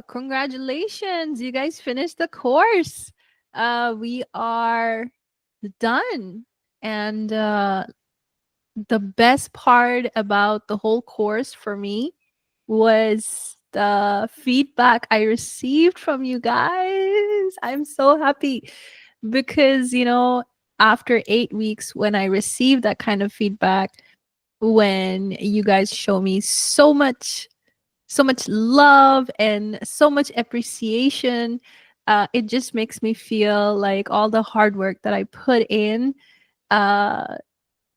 Congratulations, you guys finished the course. We are done. And the best part about the whole course for me was the feedback I received from you guys. I'm so happy because, after 8 weeks, when I received that kind of feedback, when you guys show me so much love and so much appreciation, it just makes me feel like all the hard work that I put in, uh,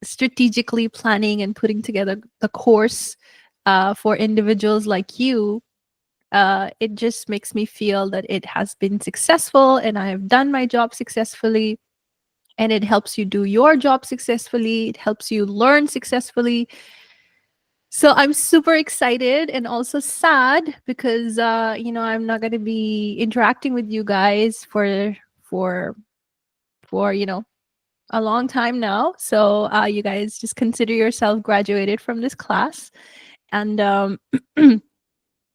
strategically planning and putting together the course for individuals like you, it just makes me feel that it has been successful and I have done my job successfully. And it helps you do your job successfully. It helps you learn successfully. So I'm super excited and also sad because I'm not going to be interacting with you guys for for a long time now. So you guys just consider yourself graduated from this class. And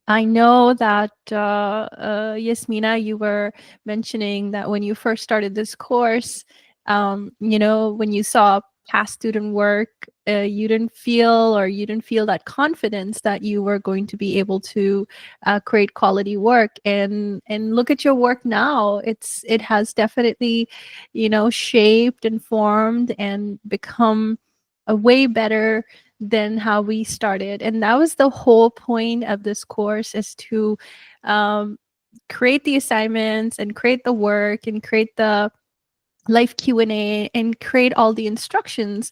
I know that Yasmina, you were mentioning that when you first started this course, when you saw past student work, you didn't feel that confidence that you were going to be able to create quality work. And look at your work now. It has definitely, shaped and formed and become a way better than how we started. And that was the whole point of this course, is to um, create the assignments and create the work and create the live Q&A and create all the instructions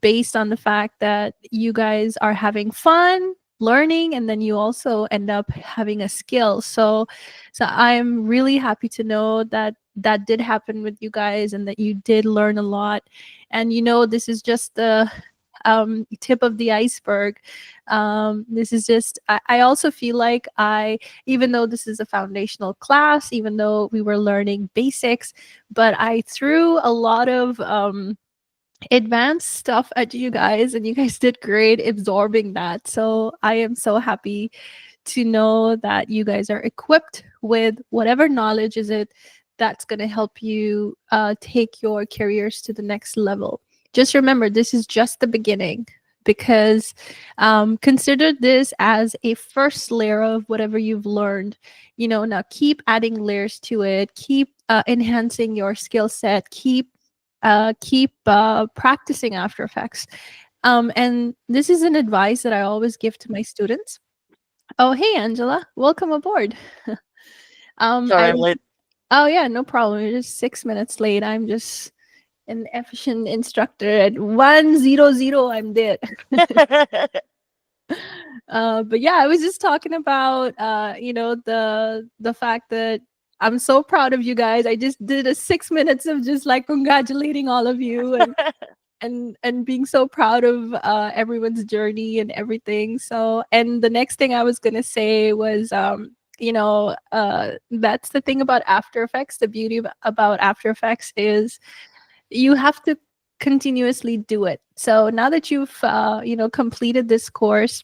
based on the fact that you guys are having fun learning, and then you also end up having a skill. So I'm really happy to know that that did happen with you guys and that you did learn a lot. And this is just the tip of the iceberg. This is just, I also feel like even though this is a foundational class, even though we were learning basics, but I threw a lot of advanced stuff at you guys, and you guys did great absorbing that. So I am so happy to know that you guys are equipped with whatever knowledge is it that's going to help you take your careers to the next level. Just remember, this is just the beginning, because consider this as a first layer of whatever you've learned. Now keep adding layers to it, keep enhancing your skill set, keep practicing After Effects. And this is an advice that I always give to my students. Oh, hey, Angela, welcome aboard. Sorry, I I'm late. Oh yeah, no problem. You're just 6 minutes late. I'm just an efficient instructor. At 1:00, I'm there. But yeah, I was just talking about the fact that I'm so proud of you guys. I just did a 6 minutes of just like congratulating all of you, and being so proud of everyone's journey and everything. So, and the next thing I was gonna say was, that's the thing about After Effects. The beauty about After Effects is you have to continuously do it. So now that you've completed this course,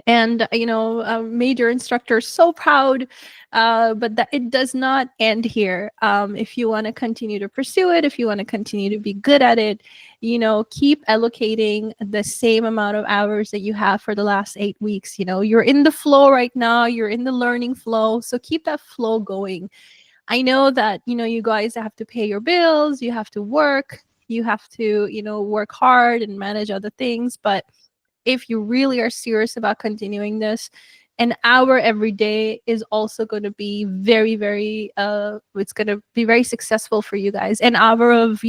and made your instructor so proud, but that it does not end here. If you want to continue to pursue it, if you want to continue to be good at it, keep allocating the same amount of hours that you have for the last 8 weeks. You're in the flow right now, you're in the learning flow, so keep that flow going. I know that you guys have to pay your bills, you have to work, you have to work hard and manage other things, but if you really are serious about continuing this, an hour every day is also going to be very, very it's going to be very successful for you guys. An hour of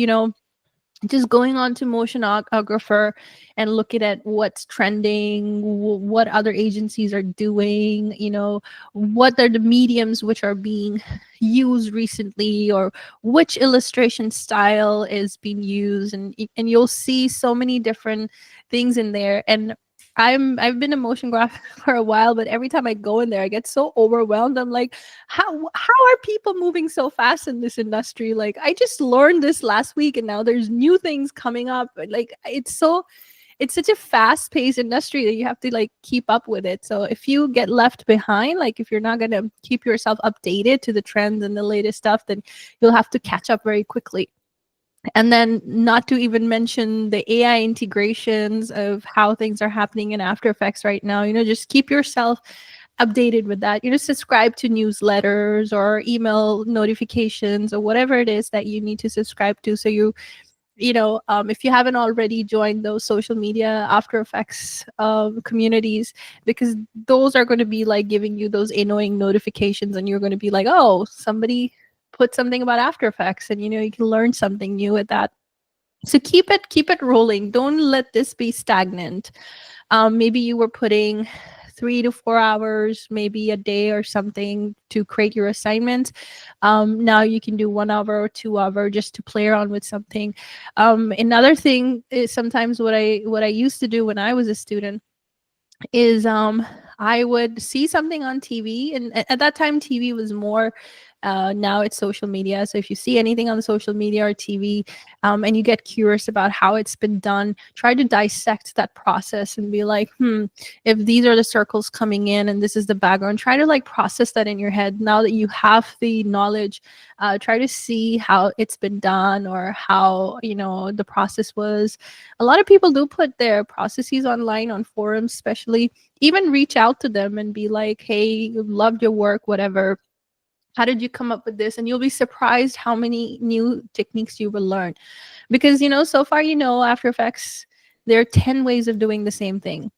just going on to motionographer and looking at what's trending, what other agencies are doing, what are the mediums which are being used recently, or which illustration style is being used, and you'll see so many different things in there. And I've been a motion graphic for a while, but every time I go in there, I get so overwhelmed. I'm like, how are people moving so fast in this industry? Like, I just learned this last week, and now there's new things coming up. Like, it's such a fast paced industry that you have to like keep up with it. So if you get left behind, like if you're not going to keep yourself updated to the trends and the latest stuff, then you'll have to catch up very quickly. And then not to even mention the AI integrations of how things are happening in After Effects right now. Just keep yourself updated with that. Subscribe to newsletters or email notifications or whatever it is that you need to subscribe to. So if you haven't already joined those social media After Effects communities, because those are going to be like giving you those annoying notifications, and you're going to be like, oh, somebody put something about After Effects, and you can learn something new with that. So keep it rolling. Don't let this be stagnant. Maybe you were putting 3 to 4 hours, maybe a day or something, to create your assignment. Now you can do 1 hour or 2 hour just to play around with something. Another thing is sometimes what I used to do when I was a student is I would see something on TV, and at that time TV was more. Now it's social media. So if you see anything on social media or TV, and you get curious about how it's been done, try to dissect that process and be like, if these are the circles coming in and this is the background, try to like process that in your head. Now that you have the knowledge, try to see how it's been done, or how the process was. A lot of people do put their processes online on forums, especially. Even reach out to them and be like, hey, loved your work, whatever, how did you come up with this? And you'll be surprised how many new techniques you will learn. Because so far, After Effects, there are 10 ways of doing the same thing.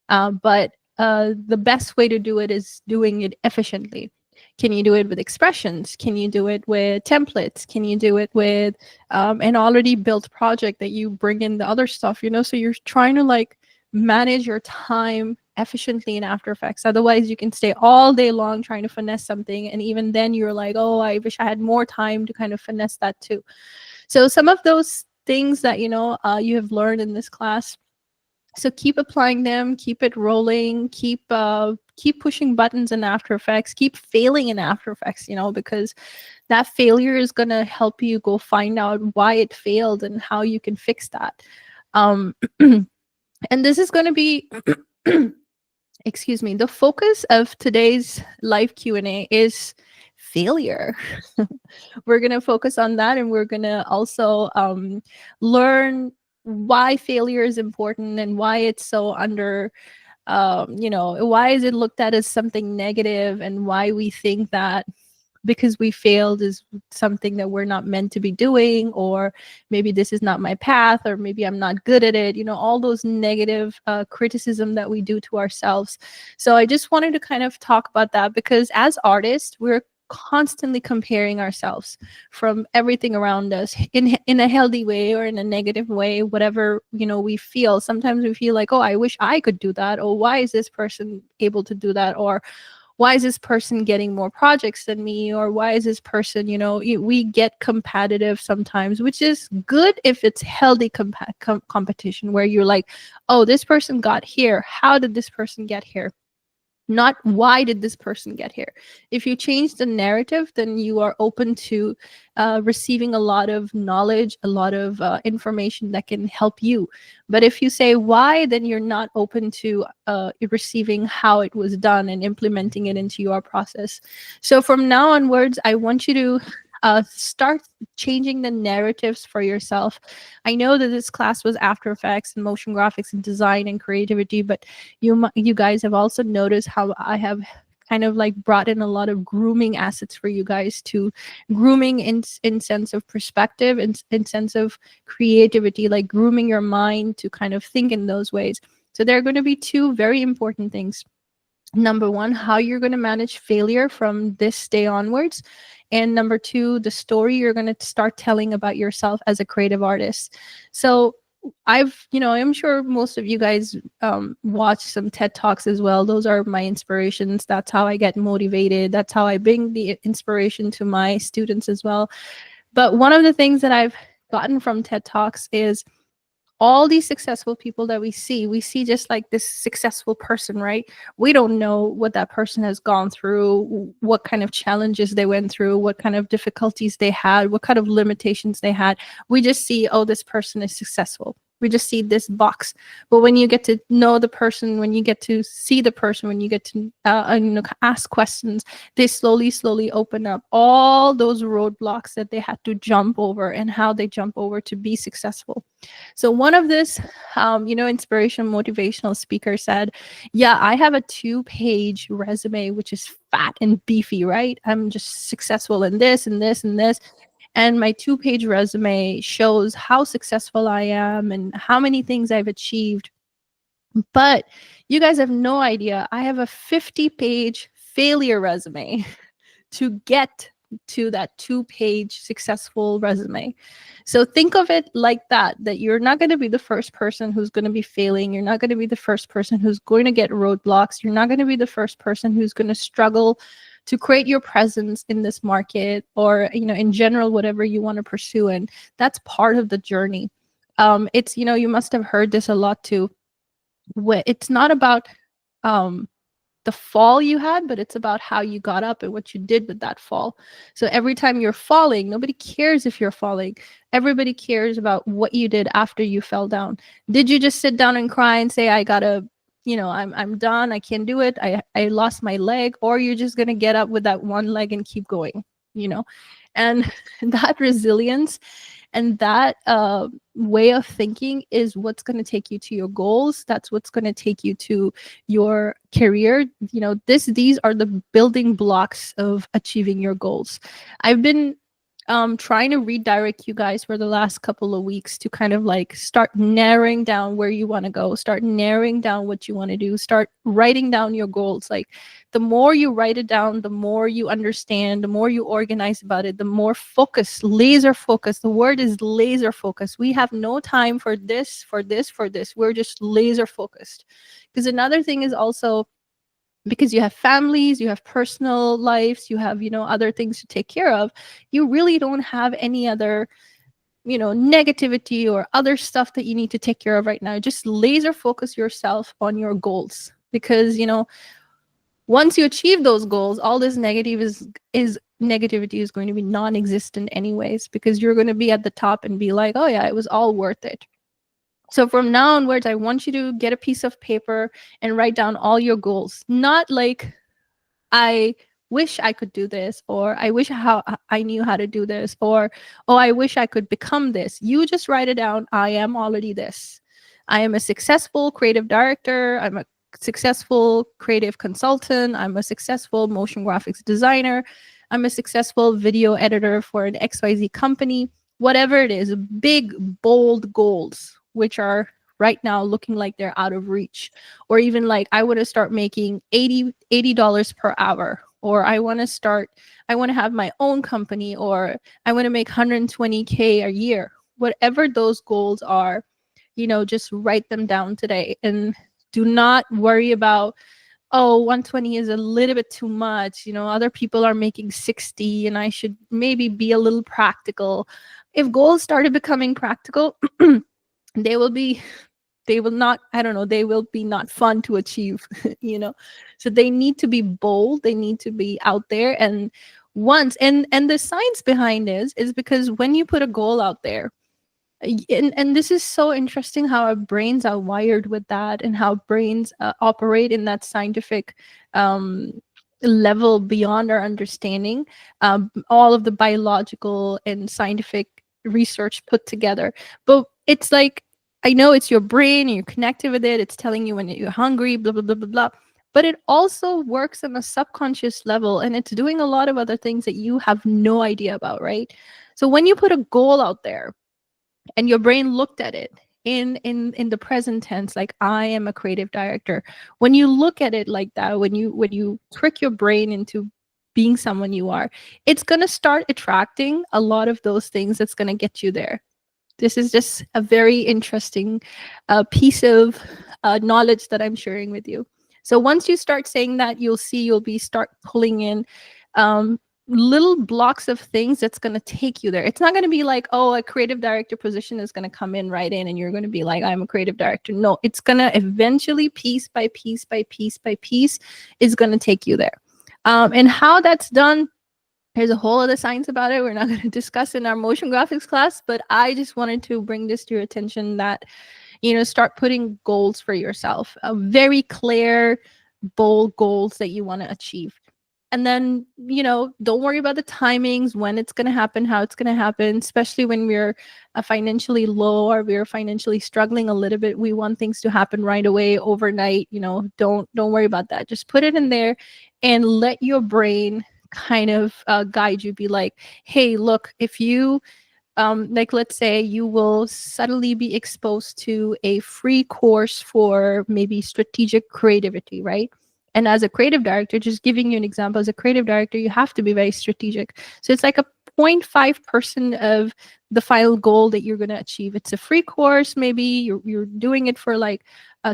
But the best way to do it is doing it efficiently. Can you do it with expressions? Can you do it with templates? Can you do it with an already built project that you bring in the other stuff? So you're trying to like manage your time efficiently in After Effects. Otherwise, you can stay all day long trying to finesse something, and even then, you're like, oh, I wish I had more time to kind of finesse that too. So some of those things that you have learned in this class, so keep applying them, keep it rolling, keep pushing buttons in After Effects, keep failing in After Effects, because that failure is going to help you go find out why it failed and how you can fix that. And this is going to be excuse me, the focus of today's live Q&A is failure. We're going to focus on that, and we're going to also learn why failure is important and why it's so under why is it looked at as something negative, and why we think that because we failed is something that we're not meant to be doing, or maybe this is not my path, or maybe I'm not good at it, all those negative criticism that we do to ourselves. So I just wanted to kind of talk about that, because as artists, we're constantly comparing ourselves from everything around us, in a healthy way or in a negative way, whatever we feel. Sometimes we feel like, oh, I wish I could do that, or why is this person able to do that, or why is this person getting more projects than me, or why is this person, we get competitive sometimes, which is good if it's healthy competition, where you're like, oh, this person got here, how did this person get here, not why did this person get here. If you change the narrative, then you are open to receiving a lot of knowledge, a lot of information that can help you. But if you say why, then you're not open to receiving how it was done and implementing it into your process. So from now onwards, I want you to start changing the narratives for yourself. I know that this class was After Effects and motion graphics and design and creativity, but you guys have also noticed how I have kind of like brought in a lot of grooming assets for you guys, to grooming in sense of perspective, in sense of creativity, like grooming your mind to kind of think in those ways. So there are going to be two very important things. Number one, how you're going to manage failure from this day onwards. And number two, the story you're going to start telling about yourself as a creative artist. So I'm sure most of you guys watch some TED Talks as well. Those are my inspirations. That's how I get motivated. That's how I bring the inspiration to my students as well. But one of the things that I've gotten from TED Talks is all these successful people that we see just like this successful person, right? We don't know what that person has gone through, what kind of challenges they went through, what kind of difficulties they had, what kind of limitations they had. We just see, oh, this person is successful. We just see this box. But when you get to know the person, when you get to see the person, when you get to ask questions, they slowly open up all those roadblocks that they had to jump over and how they jump over to be successful. So one of this, inspirational motivational speaker said, yeah, I have a 2-page resume, which is fat and beefy, right? I'm just successful in this and this and this. And my 2-page resume shows how successful I am and how many things I've achieved. But you guys have no idea. I have a 50-page failure resume to get to that 2-page successful resume. So think of it like that you're not going to be the first person who's going to be failing. You're not going to be the first person who's going to get roadblocks. You're not going to be the first person who's going to struggle to create your presence in this market, or, in general, whatever you want to pursue. And that's part of the journey. It's, you must have heard this a lot too. It's not about, the fall you had, but it's about how you got up and what you did with that fall. So every time you're falling, nobody cares if you're falling. Everybody cares about what you did after you fell down. Did you just sit down and cry and say, I gotta, I'm done, I can't do it, I lost my leg? Or you're just gonna get up with that one leg and keep going, and that resilience and that way of thinking is what's going to take you to your goals. That's what's going to take you to your career. These are the building blocks of achieving your goals. I've been trying to redirect you guys for the last couple of weeks to kind of like start narrowing down where you want to go, start narrowing down what you want to do, start writing down your goals. Like, the more you write it down, the more you understand, the more you organize about it, the more focus, laser focus. The word is laser focus. We have no time for this, for this, for this. We're just laser focused. Because another thing is also, because you have families, you have personal lives, you have, other things to take care of, you really don't have any other, negativity or other stuff that you need to take care of right now. Just laser focus yourself on your goals, because, once you achieve those goals, all this negativity is going to be non-existent anyways, because you're going to be at the top and be like, oh yeah, it was all worth it. So from now onwards, I want you to get a piece of paper and write down all your goals. Not like, I wish I could do this, or I wish I knew how to do this, or, oh, I wish I could become this. You just write it down. I am already this. I am a successful creative director. I'm a successful creative consultant. I'm a successful motion graphics designer. I'm a successful video editor for an XYZ company. Whatever it is, big, bold goals, which are right now looking like they're out of reach. Or even like, I want to start making $80 per hour, or I want to have my own company, or I want to make 120K a year. Whatever those goals are, just write them down today. And do not worry about, oh, 120 is a little bit too much. Other people are making 60 and I should maybe be a little practical. If goals started becoming practical, they will not, I don't know, they will be not fun to achieve, So they need to be bold. They need to be out there. And the science behind this is because when you put a goal out there, and this is so interesting how our brains are wired with that, and how brains operate in that scientific level beyond our understanding. All of the biological and scientific research put together. But it's like, I know it's your brain and you're connected with it. It's telling you when you're hungry, blah, blah, blah, blah, blah. But it also works on a subconscious level, and it's doing a lot of other things that you have no idea about, right? So when you put a goal out there, and your brain looked at it in the present tense, like, I am a creative director. When you look at it like that, when you trick your brain into being someone you are, it's going to start attracting a lot of those things that's going to get you there. This is just a very interesting piece of knowledge that I'm sharing with you. So once you start saying that, you'll be start pulling in little blocks of things that's going to take you there. It's not going to be like, oh, a creative director position is going to come in right in and you're going to be like, I'm a creative director. No, it's going to eventually, piece by piece by piece by piece, is going to take you there. And how that's done, There's a whole other science about it we're not going to discuss in our motion graphics class, but I just wanted to bring this to your attention that, start putting goals for yourself, a very clear, bold goals that you want to achieve. And then, don't worry about the timings, when it's going to happen, how it's going to happen, especially when we're financially low or we're financially struggling a little bit. We want things to happen right away, overnight. Don't worry about that. Just put it in there and let your brain kind of guide you. Be like, hey, look, if you like, let's say you will suddenly be exposed to a free course for maybe strategic creativity, right? And as a creative director, just giving you an example, as a creative director, you have to be very strategic. So it's like a 0.5% of the final goal that you're going to achieve. It's a free course. Maybe you're doing it for like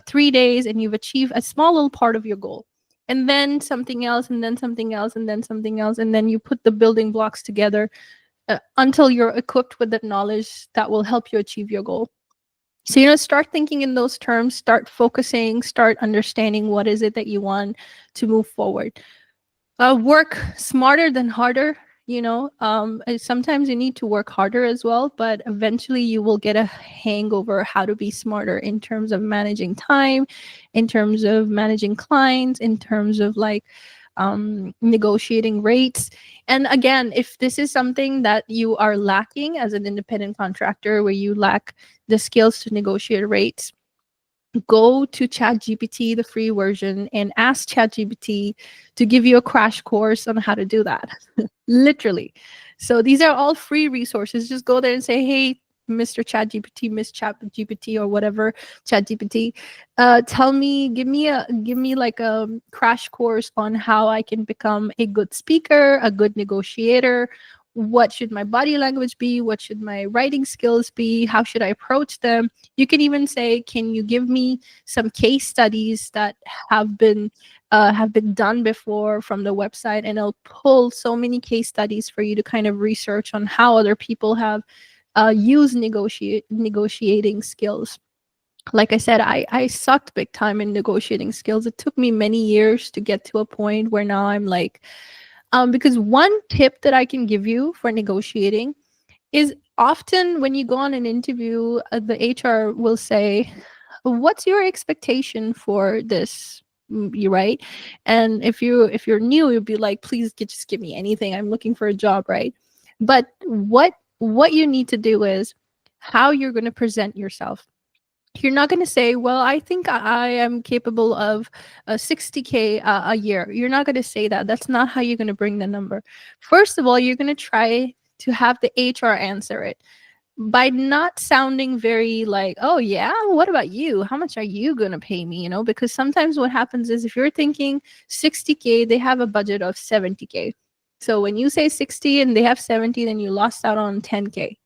3 days and you've achieved a small little part of your goal. And then something else, and then something else, and then something else. And then you put the building blocks together until you're equipped with that knowledge that will help you achieve your goal. So, start thinking in those terms, start focusing, start understanding what is it that you want to move forward. Work smarter than harder. Sometimes you need to work harder as well, but eventually you will get a hang over how to be smarter in terms of managing time, in terms of managing clients, in terms of like negotiating rates. And again, if this is something that you are lacking as an independent contractor, where you lack the skills to negotiate rates, go to ChatGPT, the free version, and ask ChatGPT to give you a crash course on how to do that. Literally. So these are all free resources. Just go there and say, hey, Mr. ChatGPT, Miss ChatGPT, or whatever, ChatGPT, tell me, give me like a crash course on how I can become a good speaker, a good negotiator. What should my body language be? What should my writing skills be? How should I approach them? You can even say, can you give me some case studies that have been done before from the website? And it'll pull so many case studies for you to kind of research on how other people have used negotiating skills. Like I said, I sucked big time in negotiating skills. It took me many years to get to a point where now I'm like, because one tip that I can give you for negotiating is, often when you go on an interview, the HR will say, what's your expectation for this? You right. And if you're new, you'll be like, please just give me anything, I'm looking for a job, right? But what you need to do is how you're going to present yourself. You're not going to say, well, I think I am capable of 60K a year. You're not going to say that. That's not how you're going to bring the number. First of all, you're going to try to have the HR answer it by not sounding very like, oh yeah, what about you, how much are you going to pay me? Because sometimes what happens is, if you're thinking 60K, they have a budget of 70K. So when you say 60 and they have 70, then you lost out on 10K.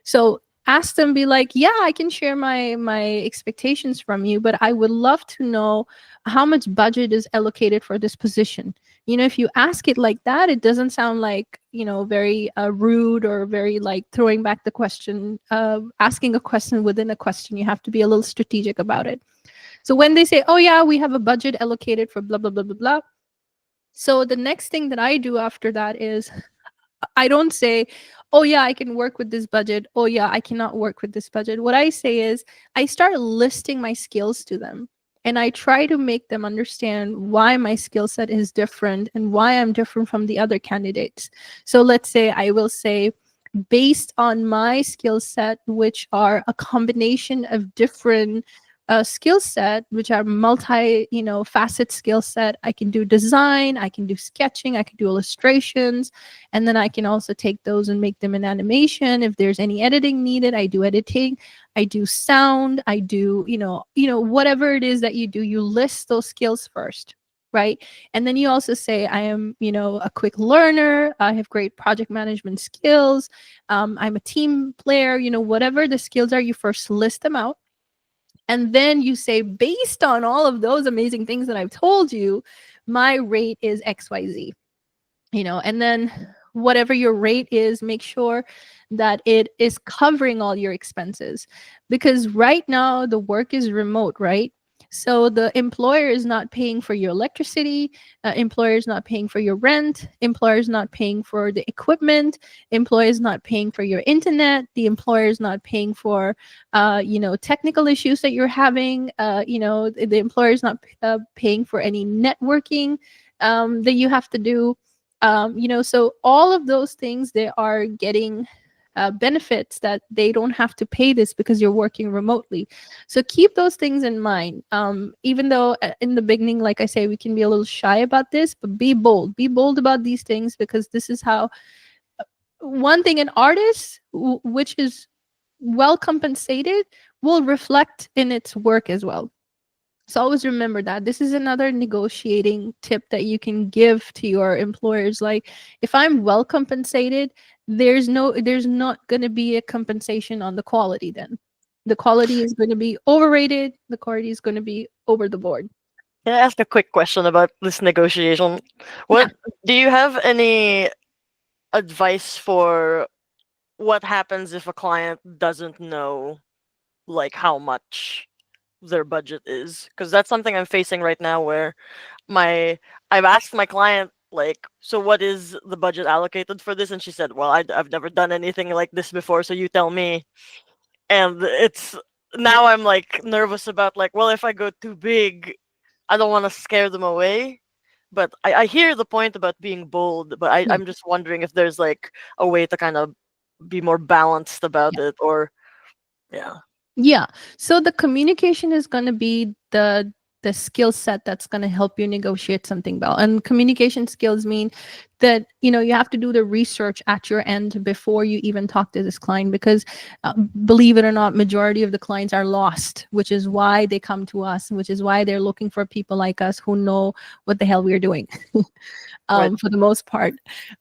So ask them, be like, yeah, I can share my expectations from you, but I would love to know how much budget is allocated for this position. If you ask it like that, it doesn't sound like, very rude, or very like throwing back the question, asking a question within a question. You have to be a little strategic about it. So when they say, oh yeah, we have a budget allocated for blah blah blah blah blah, so the next thing that I do after that is, I don't say, oh yeah, I can work with this budget. Oh yeah, I cannot work with this budget. What I say is, I start listing my skills to them. And I try to make them understand why my skill set is different and why I'm different from the other candidates. So let's say I will say, based on my skill set, which are a combination of different skill set, which are multi, facet skill set. I can do design, I can do sketching, I can do illustrations, and then I can also take those and make them in animation. If there's any editing needed, I do editing. I do sound. I do, whatever it is that you do, you list those skills first, right? And then you also say, I am, a quick learner. I have great project management skills. I'm a team player. Whatever the skills are, you first list them out. And then you say, based on all of those amazing things that I've told you, my rate is XYZ. And then whatever your rate is, make sure that it is covering all your expenses. Because right now the work is remote, right? So the employer is not paying for your electricity, employer is not paying for your rent, employer is not paying for the equipment, employer is not paying for your internet, the employer is not paying for technical issues that you're having, the employer is not paying for any networking that you have to do. So all of those things, they are getting benefits that they don't have to pay this because you're working remotely. So keep those things in mind. Even though in the beginning, like I say, we can be a little shy about this, but be bold. Be bold about these things, because this is how one thing, an artist which is well compensated will reflect in its work as well. So always remember that this is another negotiating tip that you can give to your employers. Like, if I'm well compensated, there's not going to be a compensation on the quality. Then the quality is going to be overrated, the quality is going to be over the board. Can I ask a quick question about this negotiation? Yeah. What do you have any advice for what happens if a client doesn't know like how much their budget is? Because that's something I'm facing right now where my I've asked my client like, so what is the budget allocated for this? And she said, well, I've never done anything like this before, so you tell me. And it's now I'm like nervous about like, well, if I go too big, I don't want to scare them away. But I hear the point about being bold, but I'm just wondering if there's like a way to kind of be more balanced about it, or yeah. Yeah. So the communication is going to be the skill set that's going to help you negotiate something well. And communication skills mean that you have to do the research at your end before you even talk to this client, because believe it or not, majority of the clients are lost, which is why they come to us, which is why they're looking for people like us who know what the hell we're doing. Right. For the most part.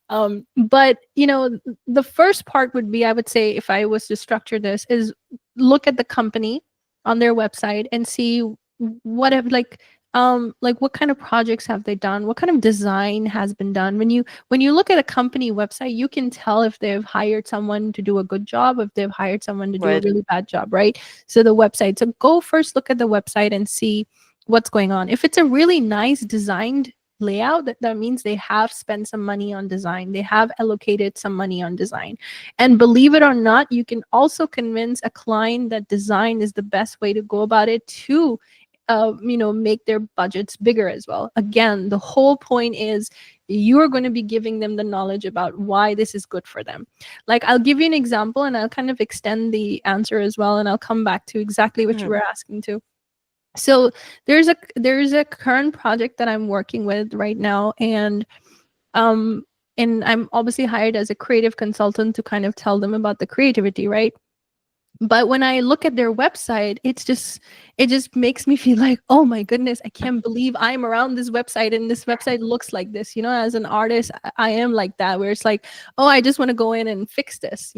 But the first part would be, I would say, if I was to structure this, is look at the company on their website and see what have like what kind of projects have they done, what kind of design has been done. When you look at a company website, you can tell if they've hired someone to do a good job, if they've hired someone to do a Right. really bad job, right? So the website, so go first look at the website and see what's going on. If it's a really nice designed layout, that means they have spent some money on design, they have allocated some money on design. And believe it or not, you can also convince a client that design is the best way to go about it to make their budgets bigger as well. Again, the whole point is you're going to be giving them the knowledge about why this is good for them. Like, I'll give you an example and I'll kind of extend the answer as well, and I'll come back to exactly what you Mhm. were asking to. So there's a current project that I'm working with right now, um and I'm obviously hired as a creative consultant to kind of tell them about the creativity, right? But when I look at their website, it just makes me feel like, oh my goodness, I can't believe I'm around this website and this website looks like this. As an artist, I am like that, where it's like, oh, I just want to go in and fix this.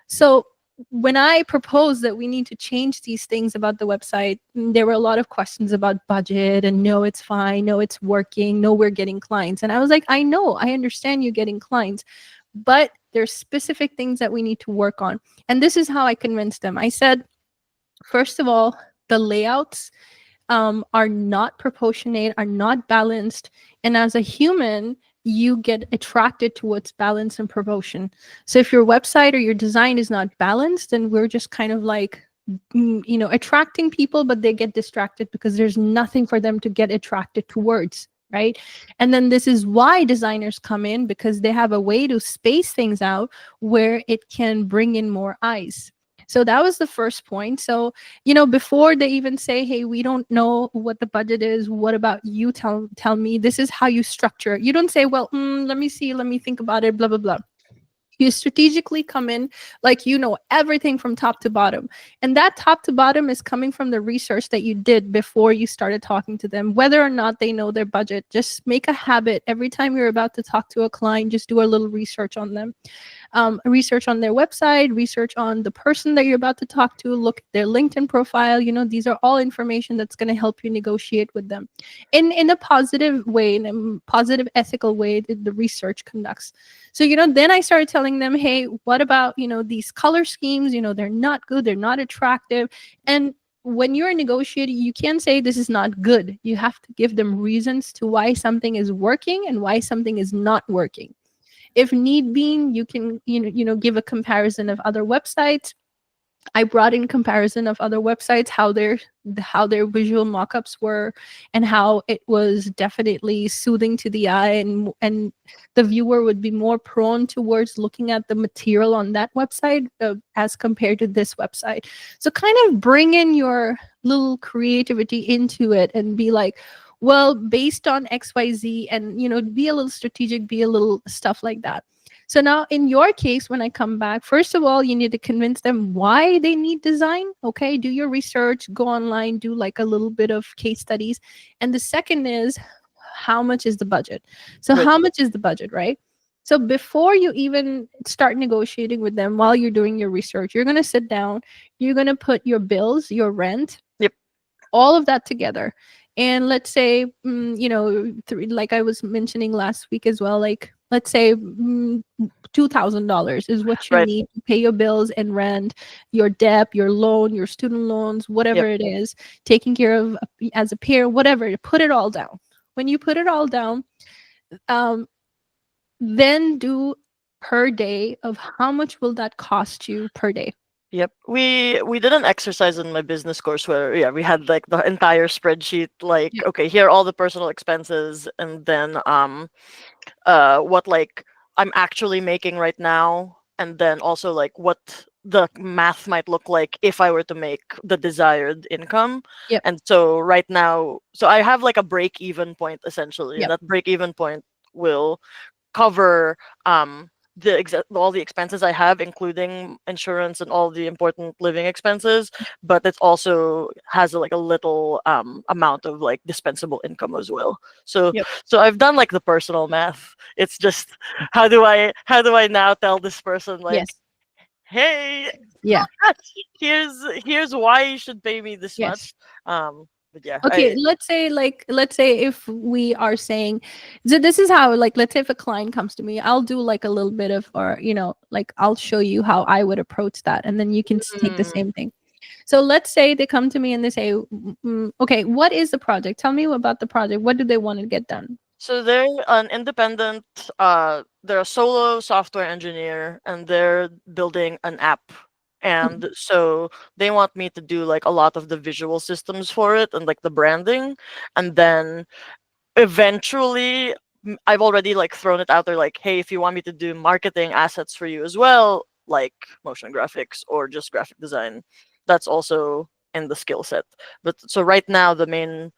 So when I proposed that we need to change these things about the website, there were a lot of questions about budget and no, it's fine, no, it's working, no, we're getting clients. And I was like, I know, I understand you getting clients, but there's specific things that we need to work on. And this is how I convinced them. I said, first of all, the layouts are not proportionate, are not balanced. And as a human, you get attracted towards balance and proportion. So if your website or your design is not balanced, then we're just kind of like, attracting people, but they get distracted because there's nothing for them to get attracted towards. Right. And then this is why designers come in, because they have a way to space things out where it can bring in more eyes. So that was the first point. So before they even say, hey, we don't know what the budget is, what about you, tell me, this is how you structure it. You don't say, well, let me see, let me think about it, blah blah blah. You strategically come in like everything from top to bottom. And that top to bottom is coming from the research that you did before you started talking to them, whether or not they know their budget. Just make a habit every time you're about to talk to a client, just do a little research on them. Research on their website, research on the person that you're about to talk to, look at their LinkedIn profile. These are all information that's going to help you negotiate with them in a positive way, in a positive ethical way that the research conducts. So then I started telling them, hey, what about these color schemes? They're not good, they're not attractive. And when you're negotiating, you can't say this is not good. You have to give them reasons to why something is working and why something is not working. If need be, you can give a comparison of other websites. I brought in comparison of other websites, how their visual mockups were, and how it was definitely soothing to the eye, and the viewer would be more prone towards looking at the material on that website as compared to this website. So kind of bring in your little creativity into it and be like, well, based on XYZ, and be a little strategic, be a little stuff like that. So now in your case, when I come back, first of all, you need to convince them why they need design. Okay. Do your research, go online, do like a little bit of case studies. And the second is, how much is the budget? So Right. how much is the budget, right? So before you even start negotiating with them, while you're doing your research, you're going to sit down, you're going to put your bills, your rent, Yep. all of that together. And let's say, like I was mentioning last week as well, like let's say $2,000 is what you Right. need to pay your bills and rent, your debt, your loan, your student loans, whatever Yep. it is, taking care of as a peer, whatever. Put it all down. When you put it all down, um, then do per day of how much will that cost you per day. Yep. We did an exercise in my business course where, yeah, we had like the entire spreadsheet, like, Yep. okay, here are all the personal expenses, and then what like I'm actually making right now, and then also like what the math might look like if I were to make the desired income. Yep. And so right now, so I have like a break even point essentially, and Yep. that break even point will cover all the expenses I have, including insurance and all the important living expenses. But it also has like a little amount of like dispensable income as well. So Yep. so I've done like the personal math. It's just how do I now tell this person like, Yes. hey, Yeah. here's here's why you should pay me this Yes. much. But yeah, Okay, I let's say if we are saying, so this is how, like, let's say if a client comes to me, I'll do like a little bit of, or like I'll show you how I would approach that, and then you can take the mm, same thing. So let's say they come to me and they say, okay, what is the project? Tell me about the project. What do they want to get done? So they're an independent, they're a solo software engineer, and they're building an app. Mhm. And so they want me to do like a lot of the visual systems for it and like the branding. And then eventually, I've already like thrown it out there like, hey, if you want me to do marketing assets for you as well, like motion graphics or just graphic design, that's also in the skill set. But so right now, the main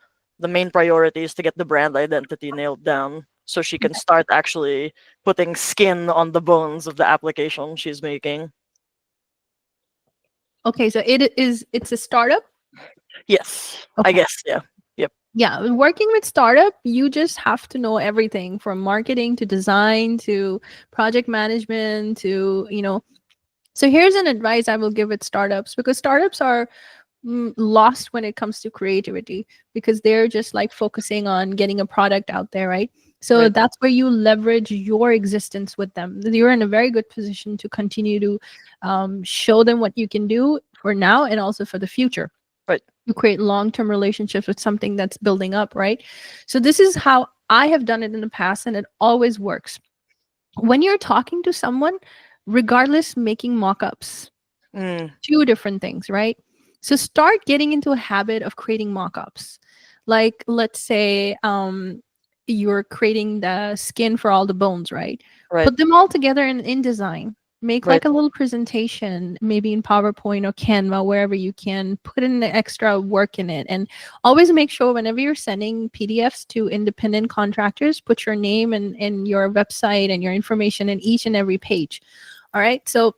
priority is to get the brand identity nailed down so she can start actually putting skin on the bones of the application she's making. Okay, so it's a startup. Yes, I Okay. guess, yeah. Yep. Yeah, working with startup, you just have to know everything from marketing to design to project management to, so here's an advice I will give with startups, because startups are lost when it comes to creativity, because they're just like focusing on getting a product out there, right? So Right. that's where you leverage your existence with them. You're in a very good position to continue to show them what you can do for now and also for the future. Right. You create long-term relationships with something that's building up, right? So this is how I have done it in the past, and it always works. When you're talking to someone, regardless, making mock-ups, Mm, two different things, right? So start getting into a habit of creating mock-ups. Like, let's say you're creating the skin for all the bones, right? right. Put them all together in InDesign. Make Right. like a little presentation, maybe in PowerPoint or Canva, wherever you can. Put in the extra work in it. And always make sure whenever you're sending PDFs to independent contractors, put your name and your website and your information in each and every page. All right. So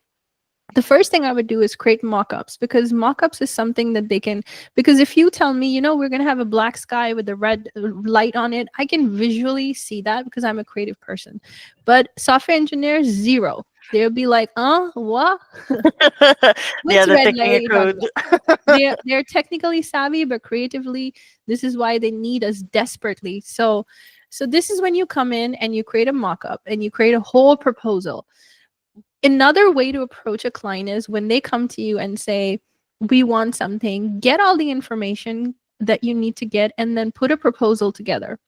the first thing I would do is create mock-ups, because mock-ups is something that they can, because if you tell me, we're going to have a black sky with a red light on it, I can visually see that because I'm a creative person. But software engineers, zero. They'll be like, what? Yeah, What's they're red light? taking What a are you talking code. about? They're technically savvy, but creatively, this is why they need us desperately. So this is when you come in and you create a mock-up and you create a whole proposal. Another way to approach a client is when they come to you and say, we want something, get all the information that you need to get, and then put a proposal together.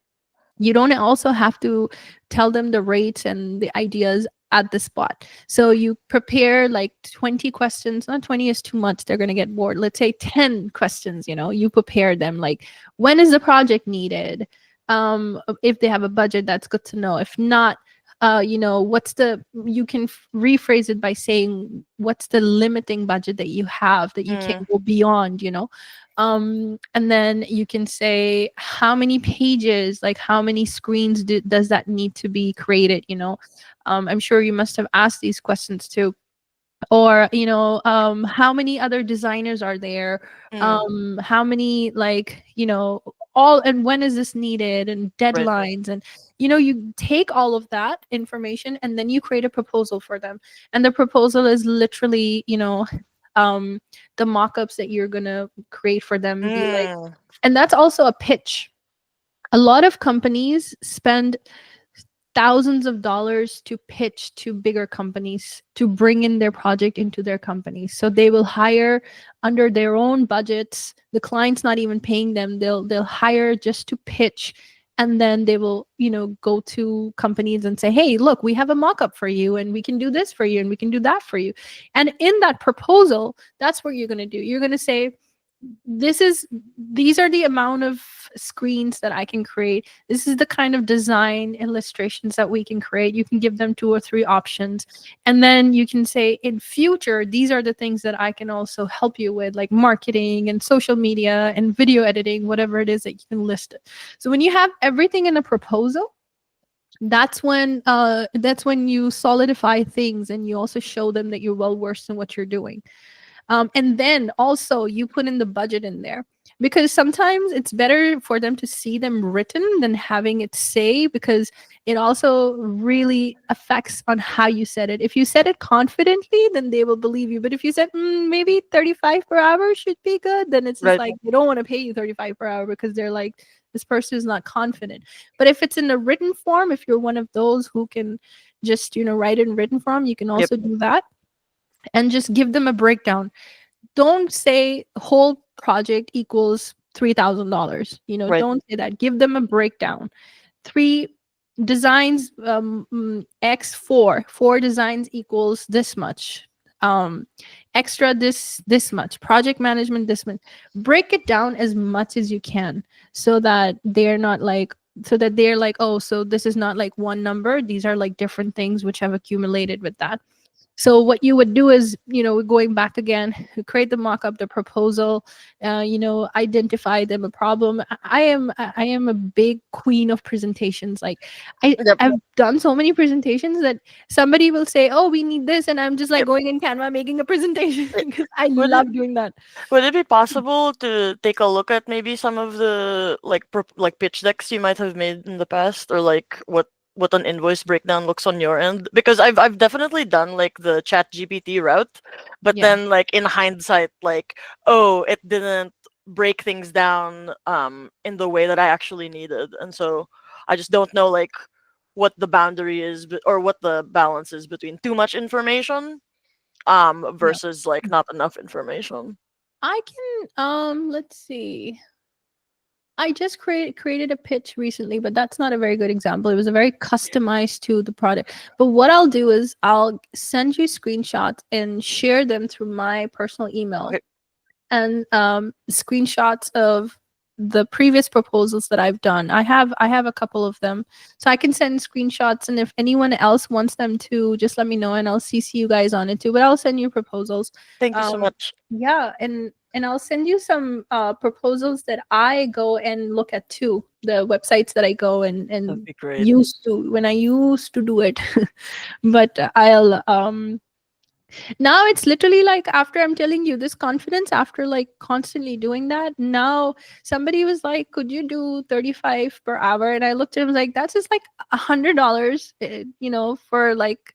You don't also have to tell them the rates and the ideas at the spot. So you prepare like 20 questions. Not 20 is too much. They're going to get bored. Let's say 10 questions, you prepare them like, when is the project needed? If they have a budget, that's good to know. If not, what's the, you can rephrase it by saying, what's the limiting budget that you have that you Mm, can't go beyond. And then you can say how many pages, like how many screens does that need to be created. I'm sure you must have asked these questions too. Or how many other designers are there, mm, how many, like, all, and when is this needed, and right. deadlines, and you take all of that information and then you create a proposal for them. And the proposal is literally, um the mock-ups that you're gonna create for them, be like, Mm, and that's also a pitch. A lot of companies spend thousands of dollars to pitch to bigger companies to bring in their project into their company. So they will hire under their own budgets. The client's not even paying them. They'll hire just to pitch, and then they will, go to companies and say, "Hey, look, we have a mock-up for you, and we can do this for you, and we can do that for you." And in that proposal, that's what you're going to do. You're going to say, these are the amount of screens that I can create. This is the kind of design illustrations that we can create. You can give them 2 or 3 options, and then you can say, in future, these are the things that I can also help you with, like marketing and social media and video editing, whatever it is that you can list it. So when you have everything in a proposal, that's when you solidify things, and you also show them that you're well versed in what you're doing. And then also you put in the budget in there, because sometimes it's better for them to see them written than having it say, because it also really affects on how you said it. If you said it confidently, then they will believe you. But if you said, maybe 35 per hour should be good, then it's just right. like they don't want to pay you 35 per hour because they're like, this person is not confident. But if it's in a written form, if you're one of those who can just write it in written form, you can Yep. also do that, and just give them a breakdown. Don't say whole project equals $3,000. Right. Don't say that. Give them a breakdown. Three designs, x four designs equals this much. Um, Extra this much. Project management this much. Break it down as much as you can, so that they're like, oh, so this is not like one number. These are like different things which have accumulated with that. So what you would do is, going back again, create the mock-up, the proposal, identify them a problem. I am a big queen of presentations. Like, Yep. I've done so many presentations that somebody will say, "Oh, we need this," and I'm just like Yep. going in Canva making a presentation Eh, because I Would it love doing that. would it be possible to take a look at maybe some of the like pitch decks you might have made in the past, or like what an invoice breakdown looks on your end? Because I've definitely done like the Chat GPT route, but Yeah, then like in hindsight, like, oh, it didn't break things down in the way that I actually needed, and so I just don't know like what the boundary is, or what the balance is between too much information yeah. versus like not enough information. I can let's see. I just created a pitch recently, but that's not a very good example. It was a very customized to the product. But what I'll do is I'll send you screenshots and share them through my personal email, Okay, and screenshots of the previous proposals that I've done. I have a couple of them, so I can send screenshots. And if anyone else wants them to, just let me know, and I'll CC you guys on it too. But I'll send you proposals. thank you so Um, much. yeah, and I'll send you some proposals that I go and look at too. The websites that I go That'd and be great. used to, when I used to do it. But I'll now it's literally like, after I'm telling you this confidence, after like constantly doing that, now somebody was like, could you do 35 per hour? And I looked at him like, that's just like $100, for like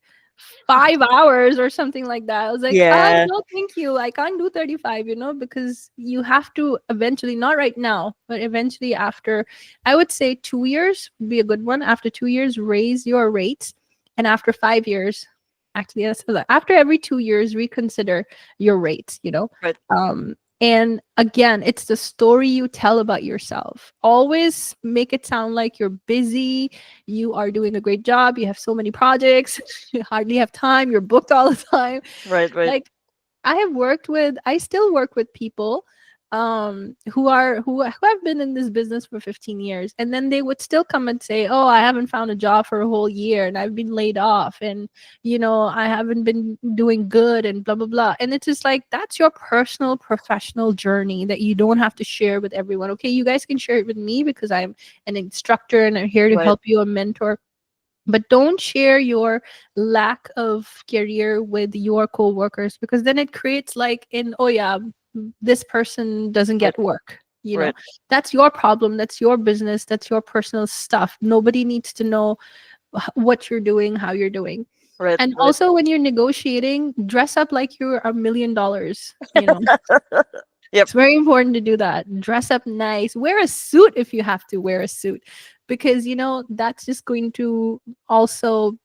5 hours or something like that. I was like, Yeah, no, thank you, I can't do 35, because you have to eventually, not right now, but eventually, after, I would say 2 years would be a good one. After 2 years, raise your rates, and after 5 years, Actually, yes. So after every 2 years, reconsider your rates, you know? Right. And again, it's the story you tell about yourself. Always make it sound like you're busy, you are doing a great job, you have so many projects, you hardly have time, you're booked all the time. Right. Right. Like, I still work with people who have been in this business for 15 years, and then they would still come and say, "Oh, I haven't found a job for a whole year and I've been laid off, and I haven't been doing good, and blah blah blah." And it's just like, that's your personal professional journey that you don't have to share with everyone. Okay, you guys can share it with me because I'm an instructor and I'm here to Right. help you, a mentor, but don't share your lack of career with your coworkers, because then it creates like, in oh yeah, this person doesn't Right. get work. Right. That's your problem, that's your business, that's your personal stuff. Nobody needs to know what you're doing, how you're doing. Right. And Right. also, when you're negotiating, dress up like you're $1 million. Yep. It's very important to do that. Dress up nice. Wear a suit if you have to wear a suit, because that's just going to also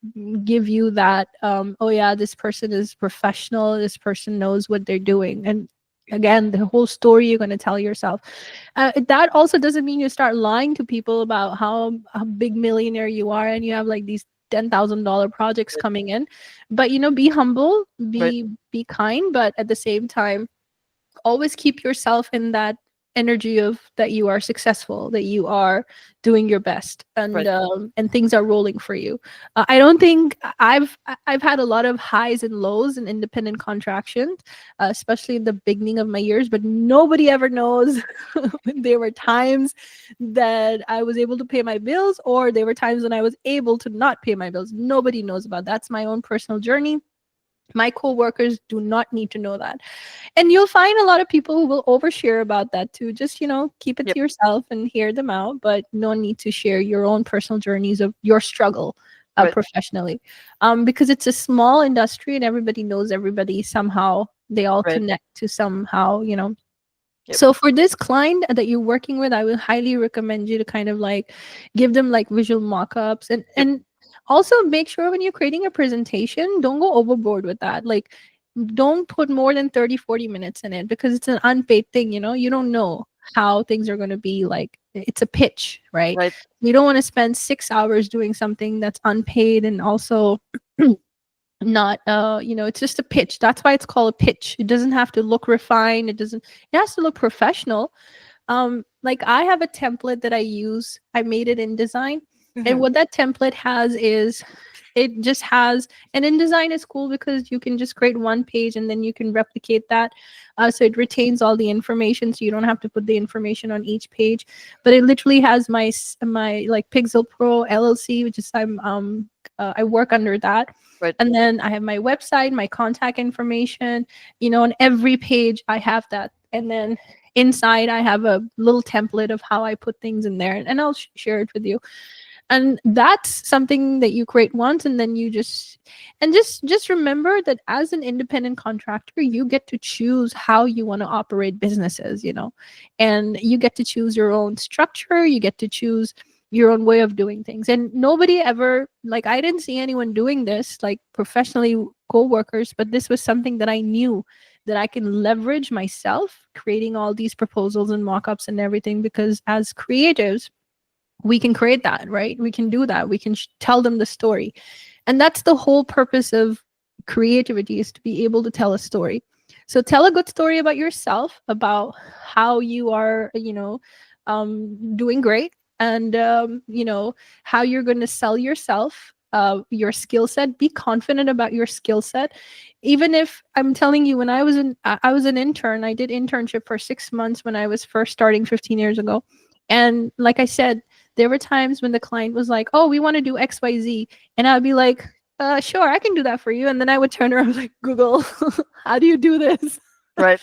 give you that, oh yeah, this person is professional. This person knows what they're doing. And again, the whole story you're going to tell yourself. That also doesn't mean you start lying to people about how big millionaire you are and you have like these $10,000 projects Right. coming in. But be humble, Right. be kind, but at the same time, always keep yourself in that energy of that you are successful, that you are doing your best, Right. and things are rolling for you. I don't think I've had a lot of highs and lows in independent contractions, especially in the beginning of my years, but nobody ever knows when there were times that I was able to pay my bills, or there were times when I was able to not pay my bills. Nobody knows about that. That's my own personal journey. My coworkers do not need to know that. And you'll find a lot of people who will overshare about that too. Just, keep it Yep. to yourself and hear them out, but no need to share your own personal journeys of your struggle Right. professionally. Because it's a small industry and everybody knows everybody somehow. They all Right. connect to somehow. Yep. So for this client that you're working with, I will highly recommend you to kind of like give them like visual mock-ups, and Yep. also make sure when you're creating a presentation, don't go overboard with that. Like, don't put more than 30-40 minutes in it, because it's an unpaid thing. You don't know how things are going to be. Like, it's a pitch, right? Right. You don't want to spend 6 hours doing something that's unpaid, and also not it's just a pitch. That's why it's called a pitch. It doesn't have to look refined. It has to look professional. Like, I have a template that I use. I made it in design, and Hmm. what that template has is, it just has, and InDesign is cool because you can just create one page and then you can replicate that, so it retains all the information, so you don't have to put the information on each page. But it literally has my like Pixel Pro LLC, which is I work under that. Right. And then I have my website, my contact information, on every page I have that. And then inside I have a little template of how I put things in there, and I'll share it with you. And that's something that you create once, and then you just remember that as an independent contractor, you get to choose how you want to operate businesses. And you get to choose your own structure, you get to choose your own way of doing things. And nobody ever, like, I didn't see anyone doing this like professionally, co-workers, but this was something that I knew that I can leverage myself, creating all these proposals and mock-ups and everything, because as creatives, we can create that, right? We can do that. We can tell them the story. And that's the whole purpose of creativity, is to be able to tell a story. So tell a good story about yourself, about how you are, doing great, and how you're going to sell yourself, your skill set. Be confident about your skill set. Even if, I'm telling you, when I was an intern, I did internship for 6 months when I was first starting 15 years ago. And like I said, there were times when the client was like, "Oh, we want to do XYZ." And I'd be like, sure, I can do that for you. And then I would turn around like, Google, how do you do this? Right.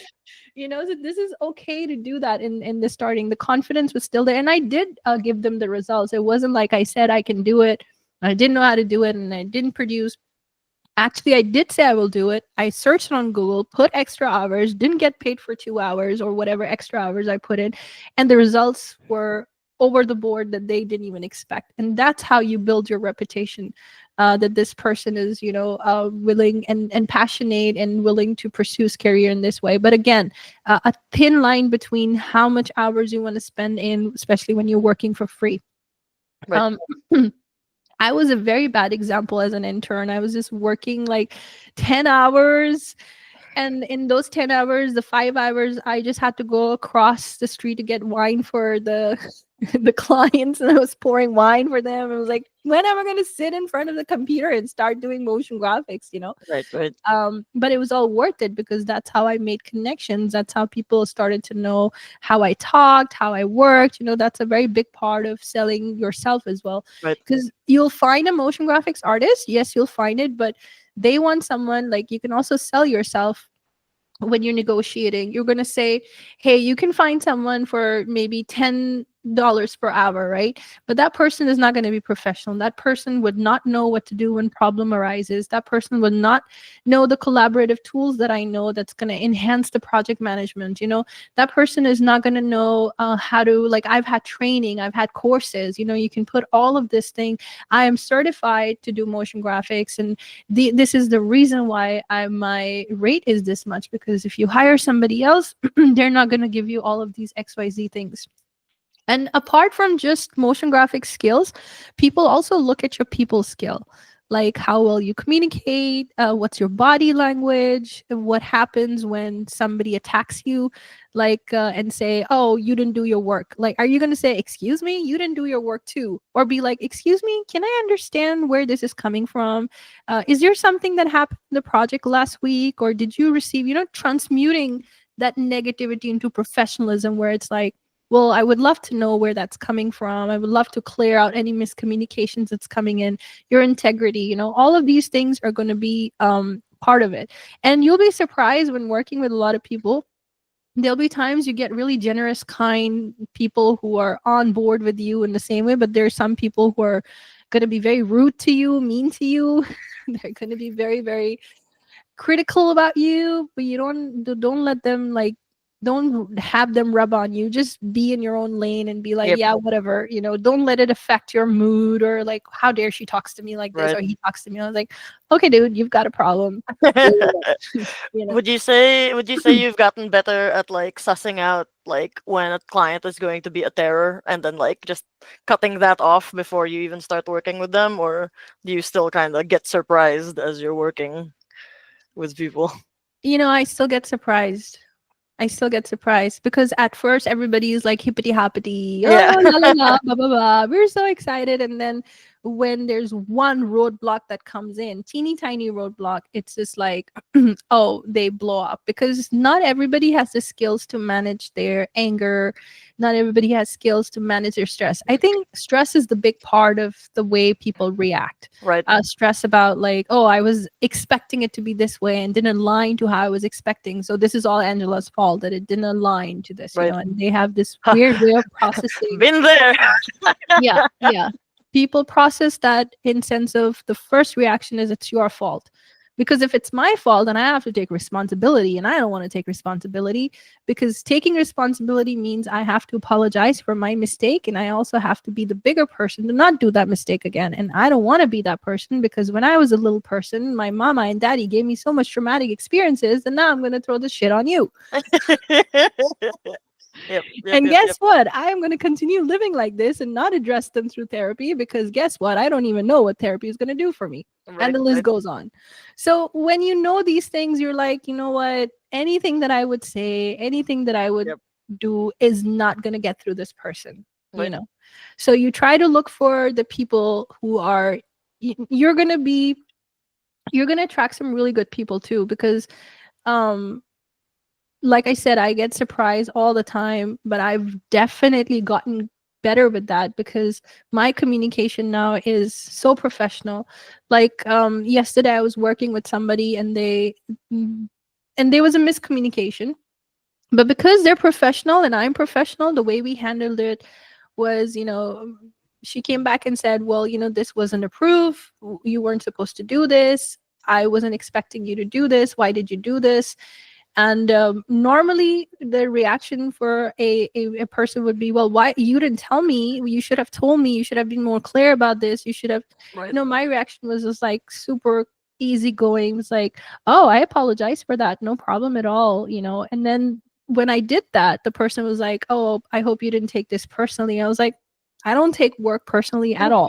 So this is okay to do that in the starting. The confidence was still there. And I did give them the results. It wasn't like I said I can do it. I didn't know how to do it and I didn't produce. Actually, I did say I will do it. I searched on Google, put extra hours, didn't get paid for 2 hours or whatever extra hours I put in. And the results were over the board that they didn't even expect. And that's how you build your reputation, that this person is, willing and passionate and willing to pursue his career in this way. But again, a thin line between how much hours you want to spend in, especially when you're working for free. Right. um, I was a very bad example as an intern. I was just working like 10 hours, and in those 10 hours, the 5 hours, I just had to go across the street to get wine for the the clients, and I was pouring wine for them. I was like, when am I going to sit in front of the computer and start doing motion graphics? Right. Right. But it was all worth it because that's how I made connections. That's how people started to know how I talked, how I worked. That's a very big part of selling yourself as well. Right. Because you'll find a motion graphics artist, yes, you'll find it, but they want someone, like, you can also sell yourself. When you're negotiating, you're going to say, hey, you can find someone for maybe $10 per hour, right? But that person is not going to be professional. That person would not know what to do when problem arises. That person would not know the collaborative tools that I know, that's going to enhance the project management. That person is not going to know how to, like, I've had training, I've had courses. You can put all of this thing. I am certified to do motion graphics, and this is the reason why my rate is this much, because if you hire somebody else, they're not going to give you all of these XYZ things. And apart from just motion graphic skills, people also look at your people skill, like how well you communicate, what's your body language, and what happens when somebody attacks you, like, and say, oh, you didn't do your work. Like, are you going to say, excuse me, you didn't do your work too? Or be like, excuse me, can I understand where this is coming from? Is there something that happened in the project last week? Or did you receive, transmuting that negativity into professionalism, where it's like, well, I would love to know where that's coming from. I would love to clear out any miscommunications that's coming in, your integrity, all of these things are going to be part of it. And you'll be surprised when working with a lot of people. There'll be times you get really generous, kind people who are on board with you in the same way, but there's some people who are going to be very rude to you, mean to you. They're going to be very, very critical about you, but you don't let them, like, don't have them rub on you. Just be in your own lane and be like, Yep. yeah, whatever. Don't let it affect your mood, or like, how dare she talks to me like this, Right. or he talks to me. I was like, okay, dude, you've got a problem. you know Would you say you've gotten better at like sussing out like when a client is going to be a terror and then like just cutting that off before you even start working with them, or do you still kind of get surprised as you're working with people? I still get surprised. Because at first everybody is like hippity hoppity, Yeah. oh, la la la, blah blah blah. We're so excited, and then when there's one roadblock that comes in, teeny tiny roadblock, it's just like, oh, they blow up, because not everybody has the skills to manage their anger. Not everybody has skills to manage their stress. I think stress is the big part of the way people react. Right. Stress about, like, oh, I was expecting it to be this way and didn't align to how I was expecting. So this is all Angela's fault that it didn't align to this, Right. and they have this weird way of processing. Been there. Yeah, yeah. People process that in sense of, the first reaction is it's your fault. Because if it's my fault, then I have to take responsibility, and I don't want to take responsibility, because taking responsibility means I have to apologize for my mistake, and I also have to be the bigger person to not do that mistake again. And I don't want to be that person, because when I was a little person, my mama and daddy gave me so much traumatic experiences, and now I'm going to throw this shit on you. Yep. Yep. And Yep. guess Yep. what? I am going to continue living like this and not address them through therapy, because guess what? I don't even know what therapy is going to do for me. And Right. the list Right. goes on. So when you know these things, you're like, you know what? Anything that I would say, anything that I would Yep. do is not going to get through this person, you Right. know? So you try to look for the people who are, you're going to be, you're going to attract some really good people too, because, um, like I said, I get surprised all the time, but I've definitely gotten better with that, because my communication now is so professional. Like, yesterday I was working with somebody, and there was a miscommunication, but because they're professional and I'm professional, the way we handled it was, she came back and said, well, this wasn't approved. You weren't supposed to do this. I wasn't expecting you to do this. Why did you do this? And normally the reaction for a person would be, well, why you didn't tell me, you should have told me, you should have been more clear about this, you should have, Right. my reaction was just like super easygoing. It was like, oh, I apologize for that, no problem at all, and then when I did that, the person was like, oh, I hope you didn't take this personally. I was like, I don't take work personally at all.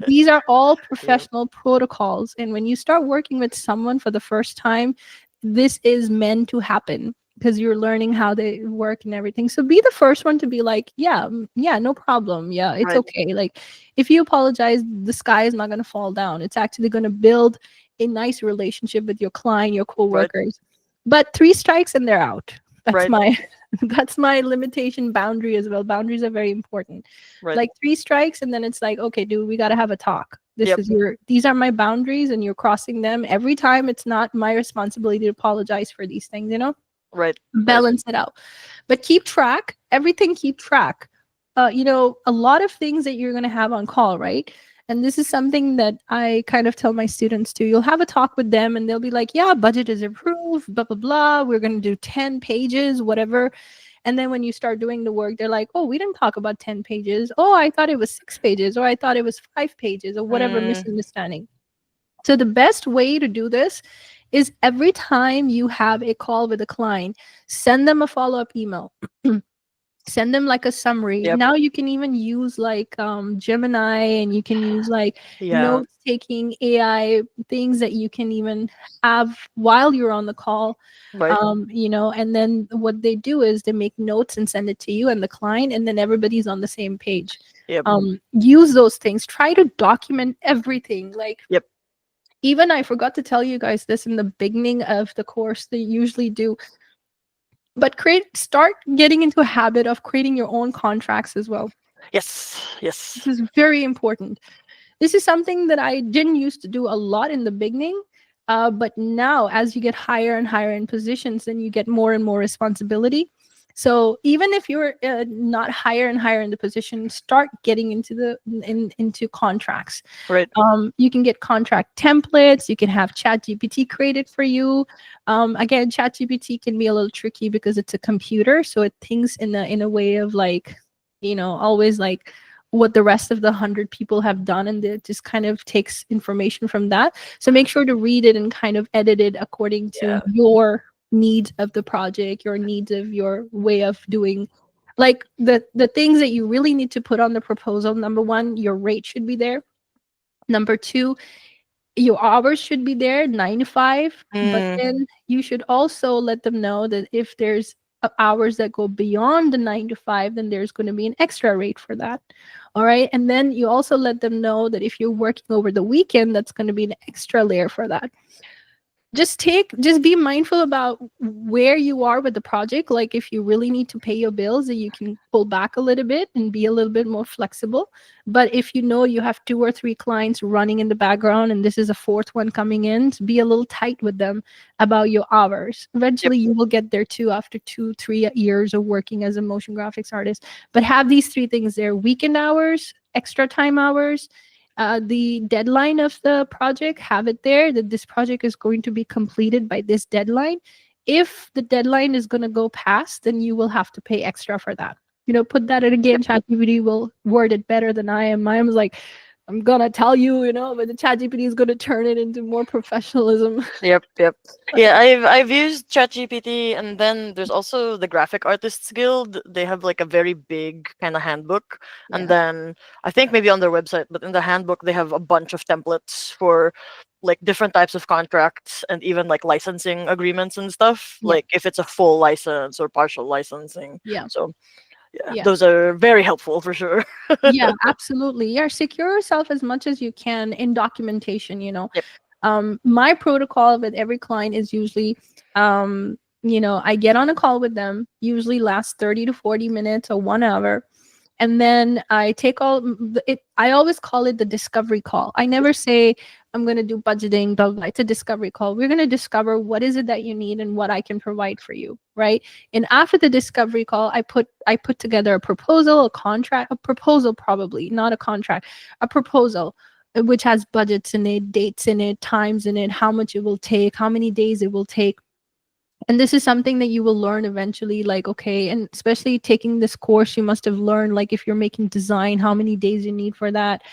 These are all Yeah. professional protocols. And when you start working with someone for the first time, this is meant to happen because you're learning how they work and everything. So be the first one to be like, yeah, yeah, no problem. Yeah, it's Right. okay. Like, if you apologize, the sky is not going to fall down. It's actually going to build a nice relationship with your client, your Right. coworkers. But three strikes and they're out. That's Right. my that's my limitation boundary as well. Boundaries are very important. Right. Like three strikes and then it's like, okay, dude, we got to have a talk. Yep. These are my boundaries and you're crossing them every time. It's not my responsibility to apologize for these things, Right. Right. balance it out. But keep track, everything, keep track. A lot of things that you're going to have on call, right? And this is something that I kind of tell my students too. You'll have a talk with them and they'll be like, yeah, budget is approved, blah blah blah, we're going to do 10 pages, whatever. And then when you start doing the work, they're like, oh, we didn't talk about 10 pages. Oh, I thought it was 6 pages, or I thought it was 5 pages, or whatever Mm, misunderstanding. So the best way to do this is every time you have a call with a client, send them a follow-up email. Send them like a summary. yep. Now you can even use like Gemini, and you can use like Yeah. note taking AI things that you can even have while you're on the call. Right. And then what they do is they make notes and send it to you and the client, and then everybody's on the same page. Yep. Use those things. Try to document everything. Like, Yep. even I forgot to tell you guys this in the beginning of the course, they usually do, but start getting into a habit of creating your own contracts as well. Yes. This Yes. is very important. This is something that I didn't used to do a lot in the beginning. But now, as you get higher and higher in positions, then you get more and more responsibility. So even if you're not higher and higher in the position, start getting into into contracts. Right. You can get contract templates. You can have ChatGPT created for you. Again, ChatGPT can be a little tricky because it's a computer, so it thinks in a way of like, always like what the rest of the 100 people have done, and it just kind of takes information from that. So make sure to read it and kind of edit it according to Yeah. your needs of the project, your needs of your way of doing. Like the things that you really need to put on the proposal: number one, your rate should be there. Number two, your hours should be there, 9 to 5. But Mm, then you should also let them know that if there's hours that go beyond the 9 to 5, then there's going to be an extra rate for that. All right. And then you also let them know that if you're working over the weekend, that's going to be an extra layer for that. Just be mindful about where you are with the project. Like, if you really need to pay your bills, that you can pull back a little bit and be a little bit more flexible. But if you know you have 2 or 3 clients running in the background and this is a fourth one coming in, be a little tight with them about your hours. yep. Eventually you will get there too, after 2-3 years of working as a motion graphics artist. But have these 3 things there: weekend hours, extra time hours, the deadline of the project, have it there that this project is going to be completed by this deadline. If the deadline is going to go past, then you will have to pay extra for that. Put that in. Again, Yep. ChatGPT will word it better than I am. Mine was like, I'm gonna tell you, but the ChatGPT is gonna turn it into more professionalism. Yep, yep. Yeah, I've used ChatGPT, and then there's also the Graphic Artists Guild. They have like a very big kind of handbook, and Yeah. then I think maybe on their website, but in the handbook they have a bunch of templates for like different types of contracts and even like licensing agreements and stuff. Yeah. Like if it's a full license or partial licensing. Yeah. So yeah, Yeah. those are very helpful for sure. Yeah, absolutely. Yeah, secure yourself as much as you can in documentation. Yep. My protocol with every client is usually, I get on a call with them, usually lasts 30 to 40 minutes or 1 hour. And then I take all it. I always call it the discovery call. I never say I'm going to do budgeting, blah, blah, blah. It's a discovery call. We're going to discover what is it that you need and what I can provide for you, right? And after the discovery call, I put together a proposal, a contract, a proposal, probably not a contract, a proposal, which has budgets in it, dates in it, times in it, how much it will take, how many days it will take. And this is something that you will learn eventually, like, okay, and especially taking this course, you must have learned, like, if you're making design, how many days you need for that.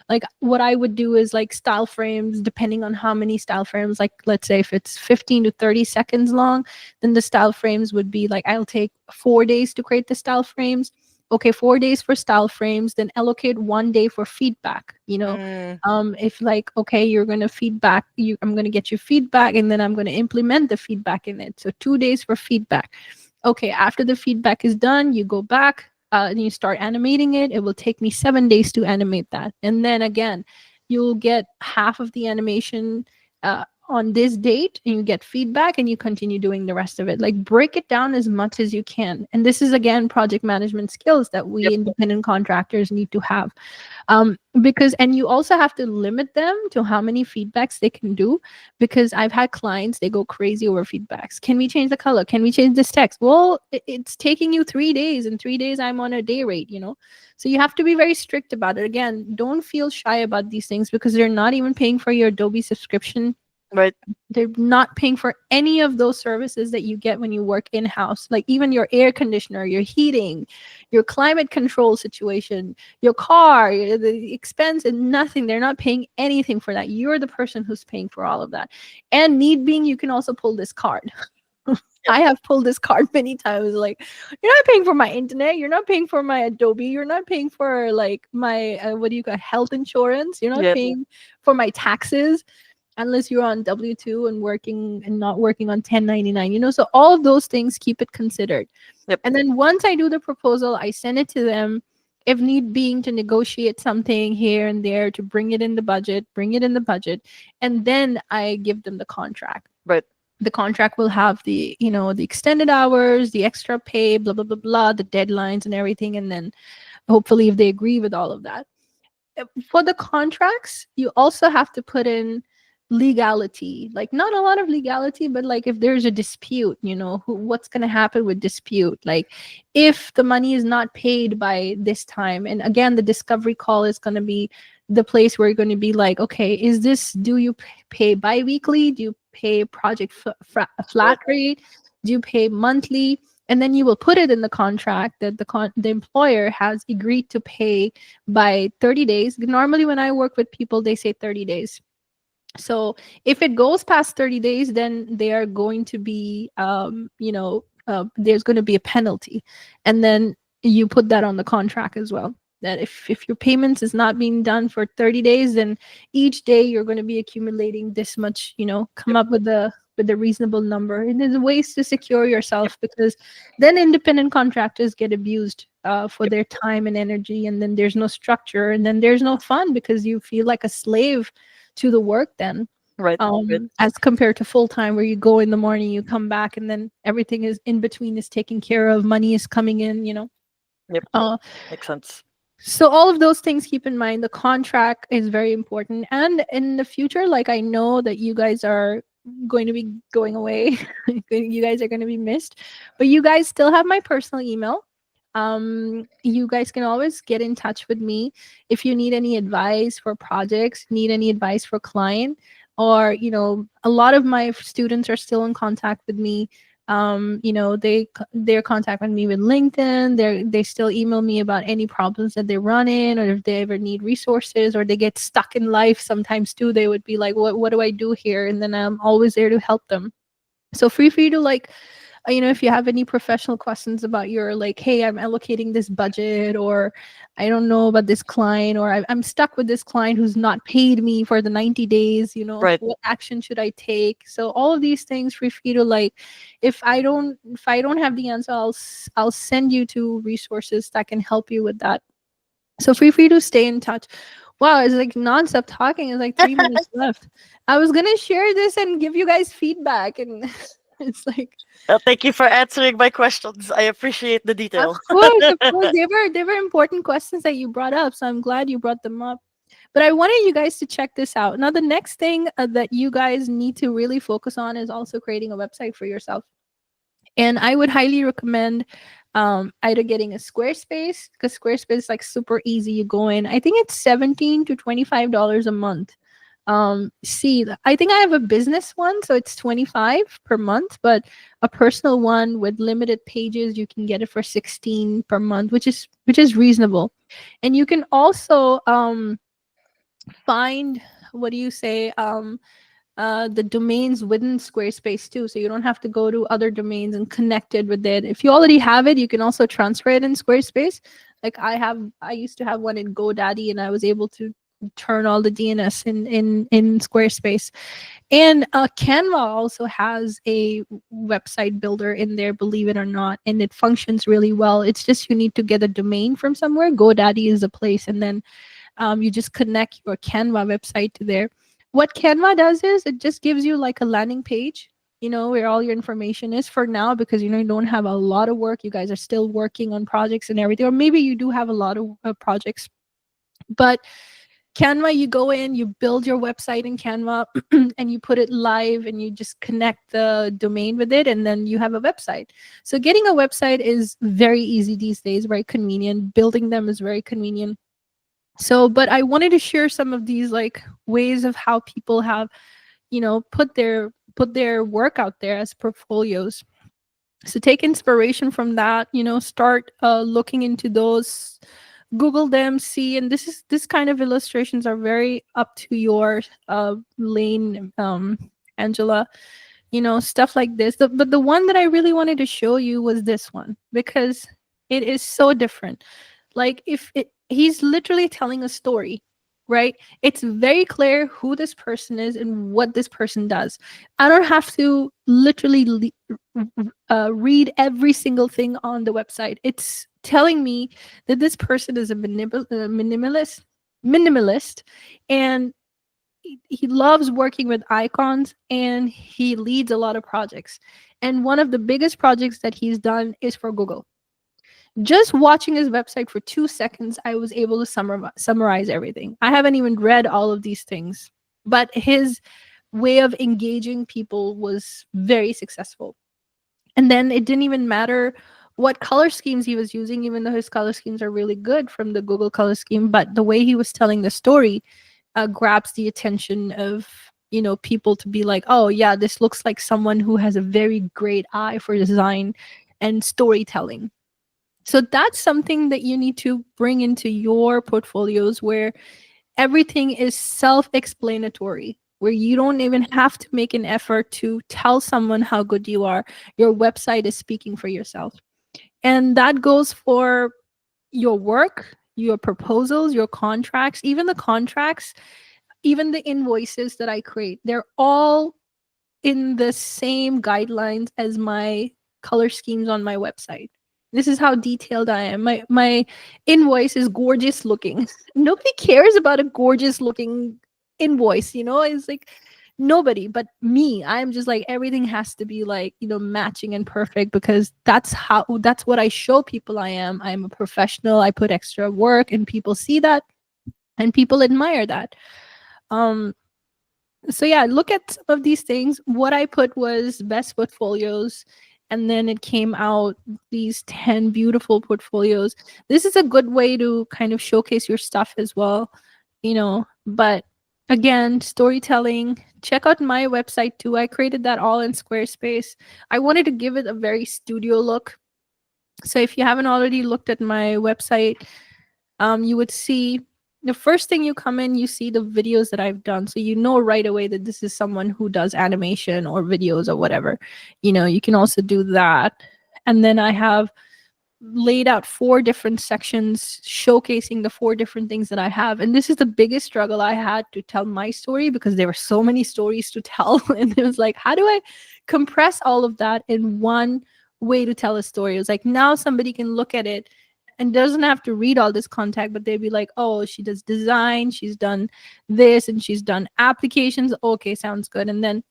Like, what I would do is, like, style frames, depending on how many style frames, like, let's say if it's 15 to 30 seconds long, then the style frames would be like, I'll take 4 days to create the style frames. Okay, 4 days for style frames, then allocate 1 day for feedback, Mm, if, like, okay, you're going to feedback you, I'm going to get you feedback, and then I'm going to implement the feedback in it, so 2 days for feedback. Okay, after the feedback is done, you go back, and you start animating it. It will take me 7 days to animate that, and then again, you'll get half of the animation on this date, and you get feedback, and you continue doing the rest of it. Like, break it down as much as you can, and this is again project management skills that we yep. independent contractors need to have. Because, and you also have to limit them to how many feedbacks they can do, because I've had clients, they go crazy over feedbacks. Can we change the color? Can we change this text? Well, it's taking you 3 days, and 3 days I'm on a day rate. So you have to be very strict about it. Again, don't feel shy about these things, because they're not even paying for your Adobe subscription. Right. They're not paying for any of those services that you get when you work in house, like even your air conditioner, your heating, your climate control situation, your car, the expense, and nothing. They're not paying anything for that. You're the person who's paying for all of that. And need being, you can also pull this card. Yep. I have pulled this card many times. Like, you're not paying for my internet. You're not paying for my Adobe. You're not paying for, like, my what do you call, health insurance. You're not Yep. paying for my taxes unless you're on W-2 and working and not working on 1099. So all of those things, keep it considered. Yep. And then once I do the proposal, I send it to them, if need being, to negotiate something here and there to bring it in the budget, and then I give them the contract. Right. The contract will have the extended hours, the extra pay, blah blah blah blah, the deadlines and everything, and then hopefully, if they agree with all of that, for the contracts, you also have to put in legality. Like, not a lot of legality, but like, if there's a dispute, what's going to happen with dispute. Like, if the money is not paid by this time, and again, the discovery call is going to be the place where you're going to be like, okay, do you pay bi-weekly? Do you pay project Right. flat rate? Do you pay monthly? And then you will put it in the contract that the employer has agreed to pay by 30 days. Normally, when I work with people, they say 30 days. So if it goes past 30 days, then they are going to be, there's going to be a penalty. And then you put that on the contract as well. That if your payments is not being done for 30 days, then each day you're going to be accumulating this much, come Yep. up with a reasonable number. And there's ways to secure Yep. yourself, because then independent contractors get abused for Yep. their time and energy. And then there's no structure, and then there's no fun, because you feel like a slave to the work then, Right. Right. as compared to full time, where you go in the morning, you come back, and then everything is in between is taken care of, money is coming in. Yep. uh, Makes sense. so all of those things, keep in mind, the contract is very important. And in the future, like, I know that you guys are going to be going away. You guys are going to be missed, but you guys still have my personal email. You guys can always get in touch with me if you need any advice for projects, need any advice for client, or a lot of my students are still in contact with me. They're contacting me with LinkedIn. They still email me about any problems that they run in, or if they ever need resources, or they get stuck in life sometimes too. They would be like, what do I do here? And then I'm always there to help them. So free for you to, like, if you have any professional questions about your, like, hey, I'm allocating this budget, or I don't know about this client, or I'm stuck with this client who's not paid me for the 90 days, Right. what action should I take? So all of these things, free for you to, like, if I don't have the answer, I'll send you to resources that can help you with that. So feel free to stay in touch. Wow, it's like nonstop talking. It's like 3 minutes left. I was gonna share this and give you guys feedback, and it's like, Thank you for answering my questions. I appreciate the detail. of course, they were important questions that you brought up. So I'm glad you brought them up. But I wanted you guys to check this out. Now, the next thing that you guys need to really focus on is also creating a website for yourself. And I would highly recommend either getting a Squarespace, because Squarespace is like super easy. You go in, I think it's $17 to $25 a month. See, I think I have a business one, so it's 25 per month, but a personal one with limited pages, you can get it for 16 per month, which is reasonable. And you can also find, what do you say, the domains within Squarespace too. So you don't have to go to other domains and connect it with it. If you already have it, you can also transfer it in Squarespace. Like I used to have one in GoDaddy, and I was able to turn all the DNS in Squarespace. And Canva also has a website builder in there, believe it or not, and it functions really well. It's just you need to get a domain from somewhere. GoDaddy is a place, and then you just connect your Canva website to there. What Canva does is it just gives you like a landing page, where all your information is for now, because you don't have a lot of work. You guys are still working on projects and everything, or maybe you do have a lot of projects. But Canva, you go in, you build your website in Canva, and you put it live, and you just connect the domain with it, and then you have a website. So getting a website is very easy these days, very convenient. Building them is very convenient. So, but I wanted to share some of these like ways of how people have, put their work out there as portfolios. So take inspiration from that, start looking into those, Google them, see. And this kind of illustrations are very up to your lane, Angela. Stuff like this. But the one that I really wanted to show you was this one, because it is so different. Like, he's literally telling a story, right? It's very clear who this person is and what this person does. I don't have to literally read every single thing on the website. It's telling me that this person is a minimalist, and he loves working with icons, and he leads a lot of projects. And one of the biggest projects that he's done is for Google. Just watching his website for 2 seconds, I was able to summarize everything. I haven't even read all of these things, but his way of engaging people was very successful. And then it didn't even matter what color schemes he was using, even though his color schemes are really good from the Google color scheme. But the way he was telling the story grabs the attention of people to be like, oh yeah, this looks like someone who has a very great eye for design and storytelling. So that's something that you need to bring into your portfolios, where everything is self-explanatory, where you don't even have to make an effort to tell someone how good you are. Your website is speaking for yourself. And that goes for your work, your proposals, your contracts, even the contracts, even the invoices that I create. They're all in the same guidelines as my color schemes on my website. This is how detailed I am. My invoice is gorgeous looking. Nobody cares about a gorgeous looking invoice, It's like nobody but me. I'm just like, everything has to be like, matching and perfect, because that's what I show people I am. I'm a professional. I put extra work, and people see that, and people admire that. Um so yeah, look at some of these things. What I put was best portfolios, and then it came out these 10 beautiful portfolios. This is a good way to kind of showcase your stuff as well, but again, storytelling. Check out my website too. I created that all in Squarespace. I wanted to give it a very studio look. So if you haven't already looked at my website, you would see, the first thing you come in, you see the videos that I've done. So you know right away that this is someone who does animation or videos or whatever. You can also do that. And then I have laid out 4 different sections showcasing the 4 different things that I have. And this is the biggest struggle I had to tell my story, because there were so many stories to tell. And it was like, how do I compress all of that in one way to tell a story? It was like, now somebody can look at it and doesn't have to read all this content, but they'd be like, oh, she does design, she's done this, and she's done applications. Okay, sounds good. And then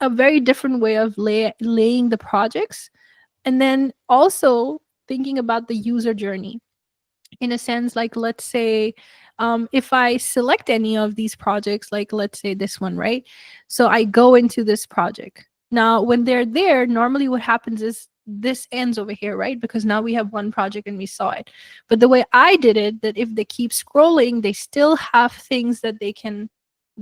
a very different way of laying the projects. And then also thinking about the user journey, in a sense, like, let's say, if I select any of these projects, like let's say this one, right? So I go into this project. Now when they're there, normally what happens is this ends over here, right? Because now we have one project and we saw it. But the way I did it, that if they keep scrolling, they still have things that they can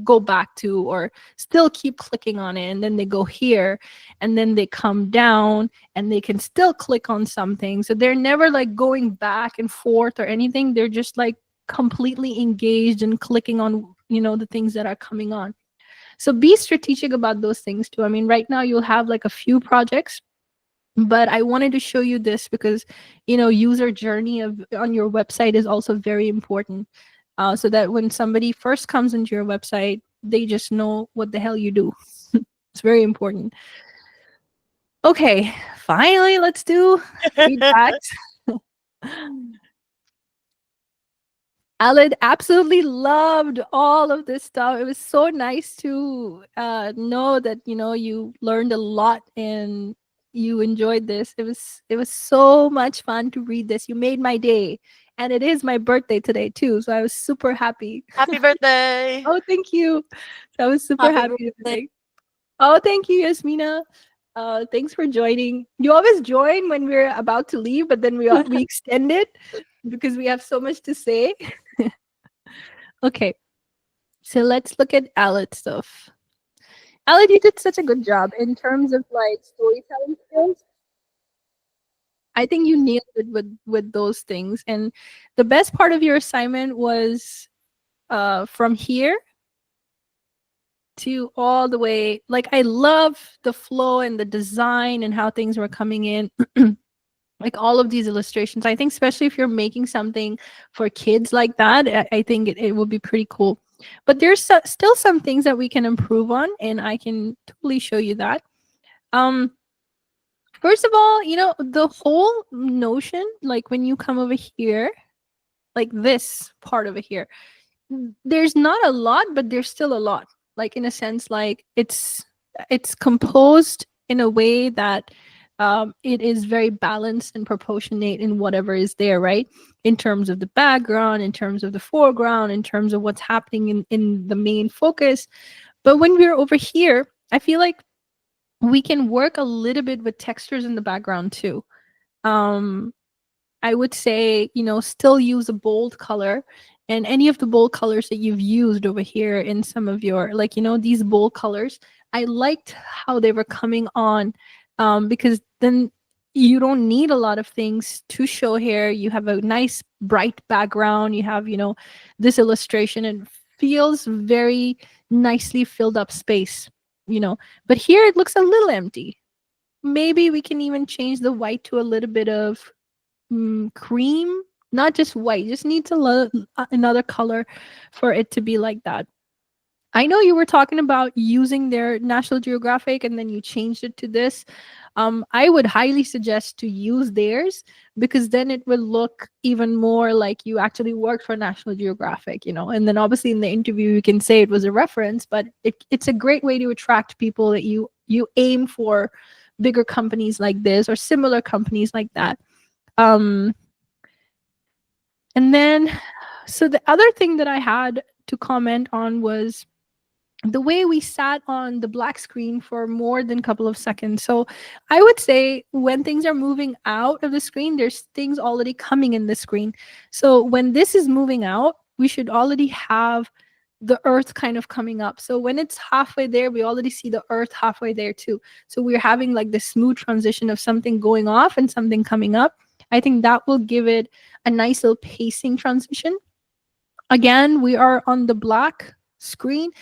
go back to, or still keep clicking on it, and then they go here, and then they come down and they can still click on something. So they're never like going back and forth or anything. They're just like completely engaged and clicking on, the things that are coming on. So be strategic about those things too. I mean, right now you'll have like a few projects, but I wanted to show you this because, user journey of on your website is also very important. So that when somebody first comes into your website, they just know what the hell you do. It's very important. Okay, finally, let's do feedbacks. Alan absolutely loved all of this stuff. It was so nice to know that you learned a lot and you enjoyed this. It was so much fun to read this. You made my day, and it is my birthday today too, so I was super happy. Happy birthday! Oh, thank you. So I was super Happy happy birthday. today. Oh, thank you, Yasmina. Thanks for joining. You always join when we're about to leave, but then we extend it because we have so much to say. Okay, so let's look at Aled stuff. Aled, you did such a good job in terms of like storytelling skills. I think you nailed it with those things. And the best part of your assignment was from here to all the way. Like I love the flow and the design and how things were coming in. Like all of these illustrations. I think especially if you're making something for kids like that, I think it will be pretty cool. But there's still some things that we can improve on, and I can totally show you that. Um, First of all, the whole notion, like when you come over here, like this part over here, there's not a lot, but there's still a lot. Like in a sense, like it's composed in a way that it is very balanced and proportionate in whatever is there, right? In terms of the background, in terms of the foreground, in terms of what's happening in the main focus. But when we're over here, I feel like we can work a little bit with textures in the background too. Um, I would say, still use a bold color, and any of the bold colors that you've used over here in some of your, like, these bold colors. I liked how they were coming on, because then you don't need a lot of things to show here. You have a nice bright background. You have, this illustration, and feels very nicely filled up space, but here it looks a little empty. Maybe we can even change the white to a little bit of cream, not just white. Just needs another color for it to be like that. I know you were talking about using their National Geographic and then you changed it to this. I would highly suggest to use theirs, because then it will look even more like you actually worked for National Geographic, and then obviously in the interview you can say it was a reference, but it's a great way to attract people that you aim for bigger companies like this or similar companies like that. Um, and then, so the other thing that I had to comment on was the way we sat on the black screen for more than a couple of seconds. So I would say when things are moving out of the screen, there's things already coming in the screen. So when this is moving out, we should already have the earth kind of coming up. So when it's halfway there, we already see the earth halfway there too. So we're having like this smooth transition of something going off and something coming up. I think that will give it a nice little pacing transition. Again, we are on the black screen.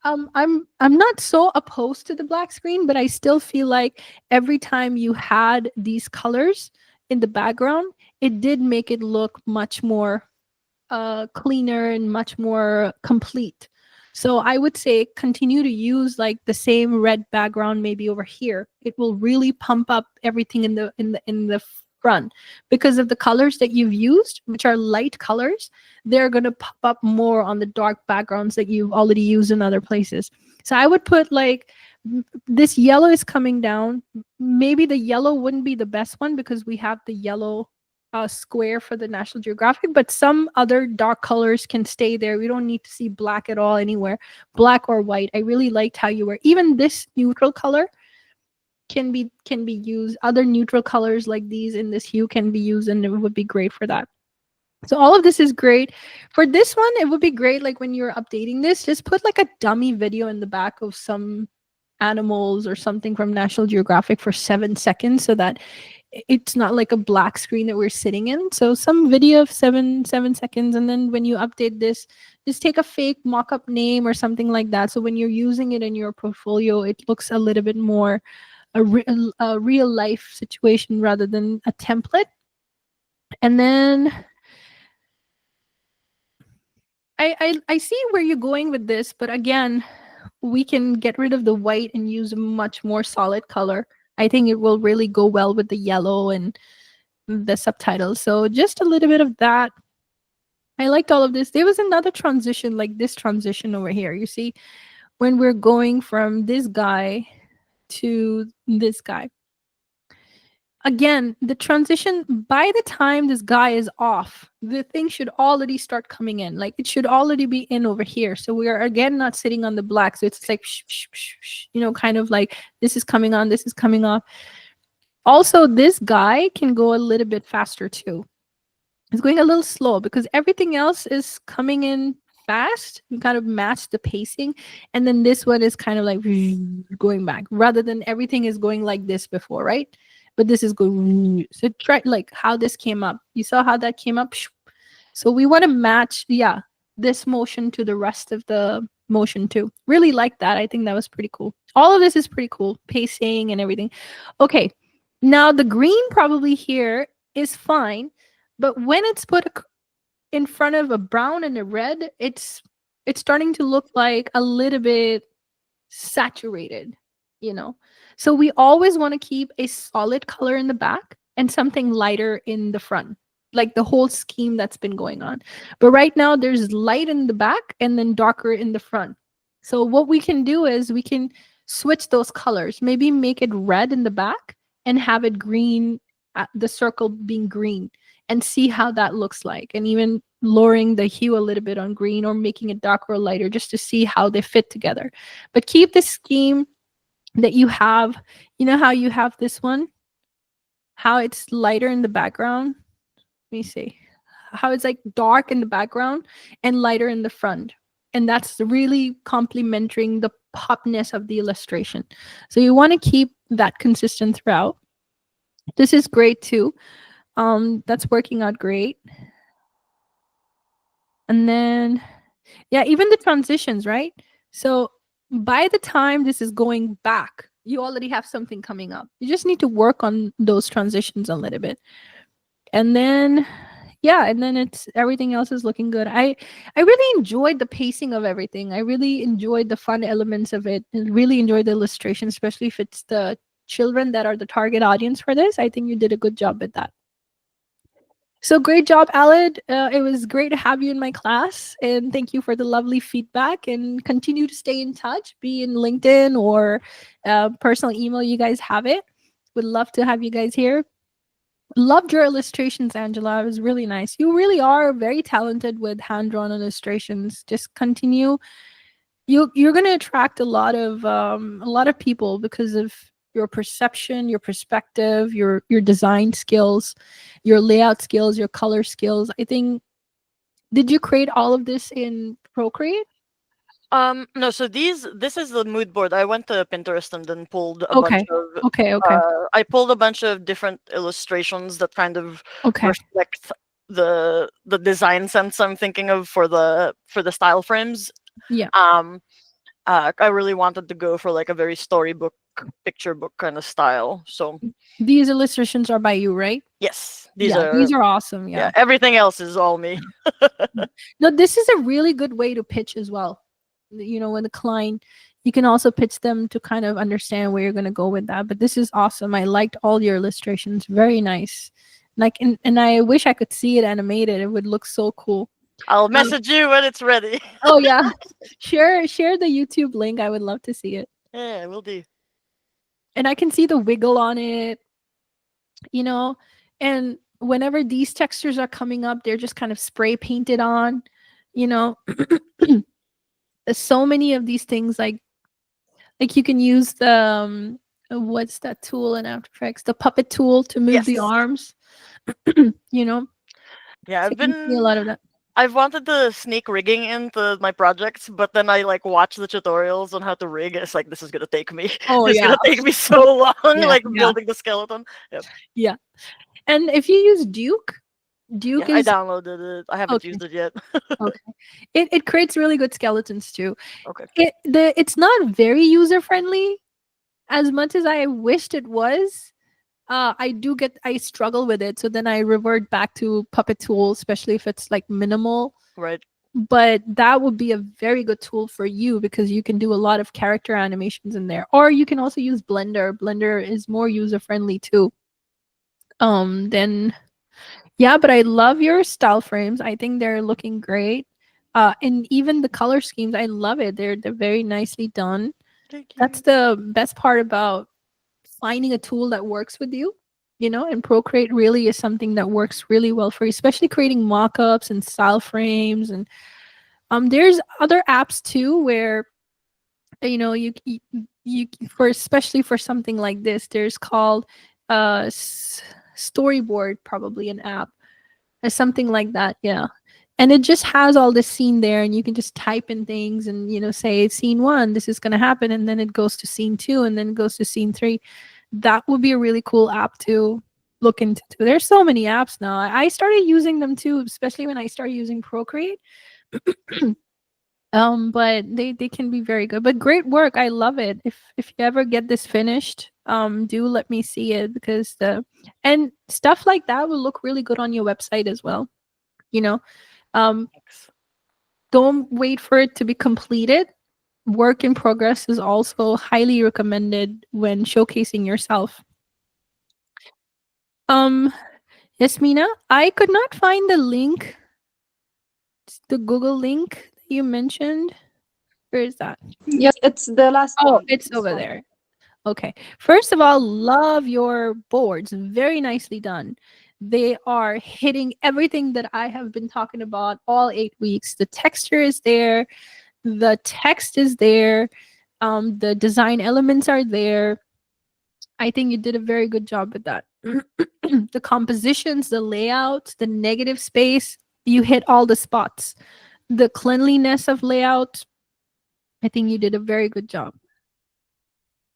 I'm not so opposed to the black screen, but I still feel like every time you had these colors in the background, it did make it look much more cleaner and much more complete. So I would say continue to use like the same red background maybe over here. It will really pump up everything in the front, because of the colors that you've used, which are light colors. They're going to pop up more on the dark backgrounds that you've already used in other places. So I would put like this yellow is coming down. Maybe the yellow wouldn't be the best one because we have the yellow square for the National Geographic, but some other dark colors can stay there. We don't need to see black at all anywhere, black or white. I really liked how you were. Even this neutral color can be used. Other neutral colors like these in this hue can be used, and it would be great for that. So all of this is great. For this one, it would be great like when you're updating this, just put like a dummy video in the back of some animals or something from National Geographic for 7 seconds so that it's not like a black screen that we're sitting in. So some video of 7 seconds, and then when you update this, just take a fake mock-up name or something like that. So when you're using it in your portfolio, it looks a little bit more a real life situation rather than a template. And then I see where you're going with this, but again, we can get rid of the white and use a much more solid color. I think it will really go well with the yellow and the subtitles. So just a little bit of that. I liked all of this. There was another transition, like this transition over here. You see, when we're going from this guy to this guy. Again, the transition, by the time this guy is off, the thing should already start coming in. Like it should already be in over here. So we are again not sitting on the black. So it's like, kind of like this is coming on, this is coming off. Also, this guy can go a little bit faster too. It's going a little slow because everything else is coming in fast. You kind of match the pacing. And then this one is kind of like going back rather than everything is going like this before, right? But this is going. So try like how this came up. You saw how that came up? So we want to match, yeah, this motion to the rest of the motion too. Really like that. I think that was pretty cool. All of this is pretty cool. Pacing and everything. Okay. Now the green probably here is fine, but when it's put in front of a brown and a red, it's starting to look like a little bit saturated, you know. So we always want to keep a solid color in the back and something lighter in the front, like the whole scheme that's been going on. But right now there's light in the back and then darker in the front. So what we can do is we can switch those colors, maybe make it red in the back and have it green, the circle being green, and see how that looks like, and even lowering the hue a little bit on green or making it darker or lighter just to see how they fit together. But keep the scheme that you have. You know how you have this one, how it's lighter in the background. Let me see how it's like dark in the background and lighter in the front, and that's really complementing the popness of the illustration. So you want to keep that consistent throughout. This is great too. That's working out great. And then, yeah, even the transitions, right? So by the time this is going back, you already have something coming up. You just need to work on those transitions a little bit. And then, yeah, and then it's everything else is looking good. I really enjoyed the pacing of everything. I really enjoyed the fun elements of it and really enjoyed the illustration, especially if it's the children that are the target audience for this. I think you did a good job with that. So great job, Aled. It was great to have you in my class, and thank you for the lovely feedback. And continue to stay in touch, be in LinkedIn or personal email. You guys have it. Would love to have you guys here. Loved your illustrations, Angela. It was really nice. You really are very talented with hand drawn illustrations. Just continue. You're going to attract a lot of people because of your perception, your perspective, your design skills, your layout skills, your color skills. I think, did you create all of this in Procreate? No, so this is the mood board. I went to Pinterest and then pulled a bunch Okay. of Okay. I pulled a bunch of different illustrations that kind of Okay. reflect the design sense I'm thinking of for the style frames. Yeah. Um I really wanted to go for like a very storybook picture book kind of style. So These illustrations are by you, right? yes, these Yeah, are these are awesome. yeah, Yeah. everything else is all me. Yeah. No, this is a really good way to pitch as well. You know, when the client, you can also pitch them to kind of understand where you're going to go with that. But this is awesome. I liked all your illustrations. Very nice. Like, and I wish I could see it animated. It would look so cool. I'll Um, message you when it's ready. oh yeah, share the YouTube link. I would love to see it. Yeah, will do. And I can see the wiggle on it. You know, and whenever these textures are coming up, they're just kind of spray painted on. You know, there's so many of these things like you can use the what's that tool in After Effects, the puppet tool to move the Yes. arms. You know, Yeah, So you see a lot of that. I've wanted to sneak rigging into my projects, but then I like watch the tutorials on how to rig. It's like this is gonna take me Oh this is yeah, gonna take me so long, yeah, like yeah, building the skeleton. Yep. yeah. And if you use Duke, Yeah, Duke I is downloaded it. I haven't okay. used it yet. Okay, it creates really good skeletons too. Okay. It's not very user friendly as much as I wished it was. I struggle with it, so then I revert back to Puppet Tool, especially if it's like minimal. Right. But that would be a very good tool for you because you can do a lot of character animations in there. Or you can also use Blender. Blender is more user friendly too. Then yeah, but I love your style frames. I think they're looking great. And even the color schemes, I love it. They're very nicely done. Thank That's you. the best part about finding a tool that works with you. You know, and Procreate really is something that works really well for you, especially creating mock-ups and style frames. And there's other apps too where you for especially for something like this, there's called Storyboard, probably an app or something like that. Yeah. And it just has all this scene there, and you can just type in things and, say scene one, this is going to happen. And then it goes to scene two, and then it goes to scene three. That would be a really cool app to look into. Too. There's so many apps now. I started using them too, especially when I started using Procreate. But they can be very good. But great work. I love it. If you ever get this finished, do let me see it because the and stuff like that will look really good on your website as well. You know, um, Thanks. don't wait for it to be completed. Work in progress is also highly recommended when showcasing yourself. Um, Yasmina, I could not find the link, the Google link that you mentioned. Where is that? Yes, it's the last Oh, one. it's This over one. there. Okay. First of all, love your boards. Very nicely done. They are hitting everything that I have been talking about all 8 weeks. The texture is there, the text is there, the design elements are there. I think you did a very good job with that. The compositions, the layout, the negative space, you hit all the spots. The cleanliness of layout, I think you did a very good job.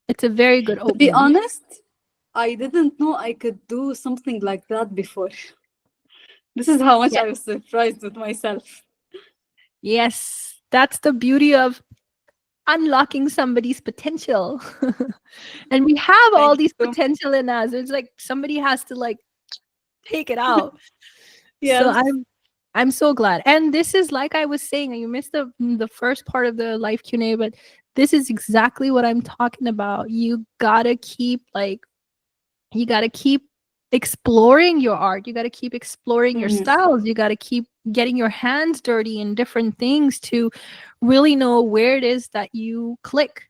It's a very good To be opening. honest, I didn't know I could do something like that before. This is how much Yeah. I was surprised with myself. Yes, that's the beauty of unlocking somebody's potential. And we have Thank all you these so much. potential in us. It's like somebody has to like take it out. So Yes. I'm so glad. And this is like I was saying, you missed the first part of the live Q&A, but this is exactly what I'm talking about. You got to keep exploring your art. You got to keep exploring your Mhm. styles. You got to keep getting your hands dirty in different things to really know where it is that you click.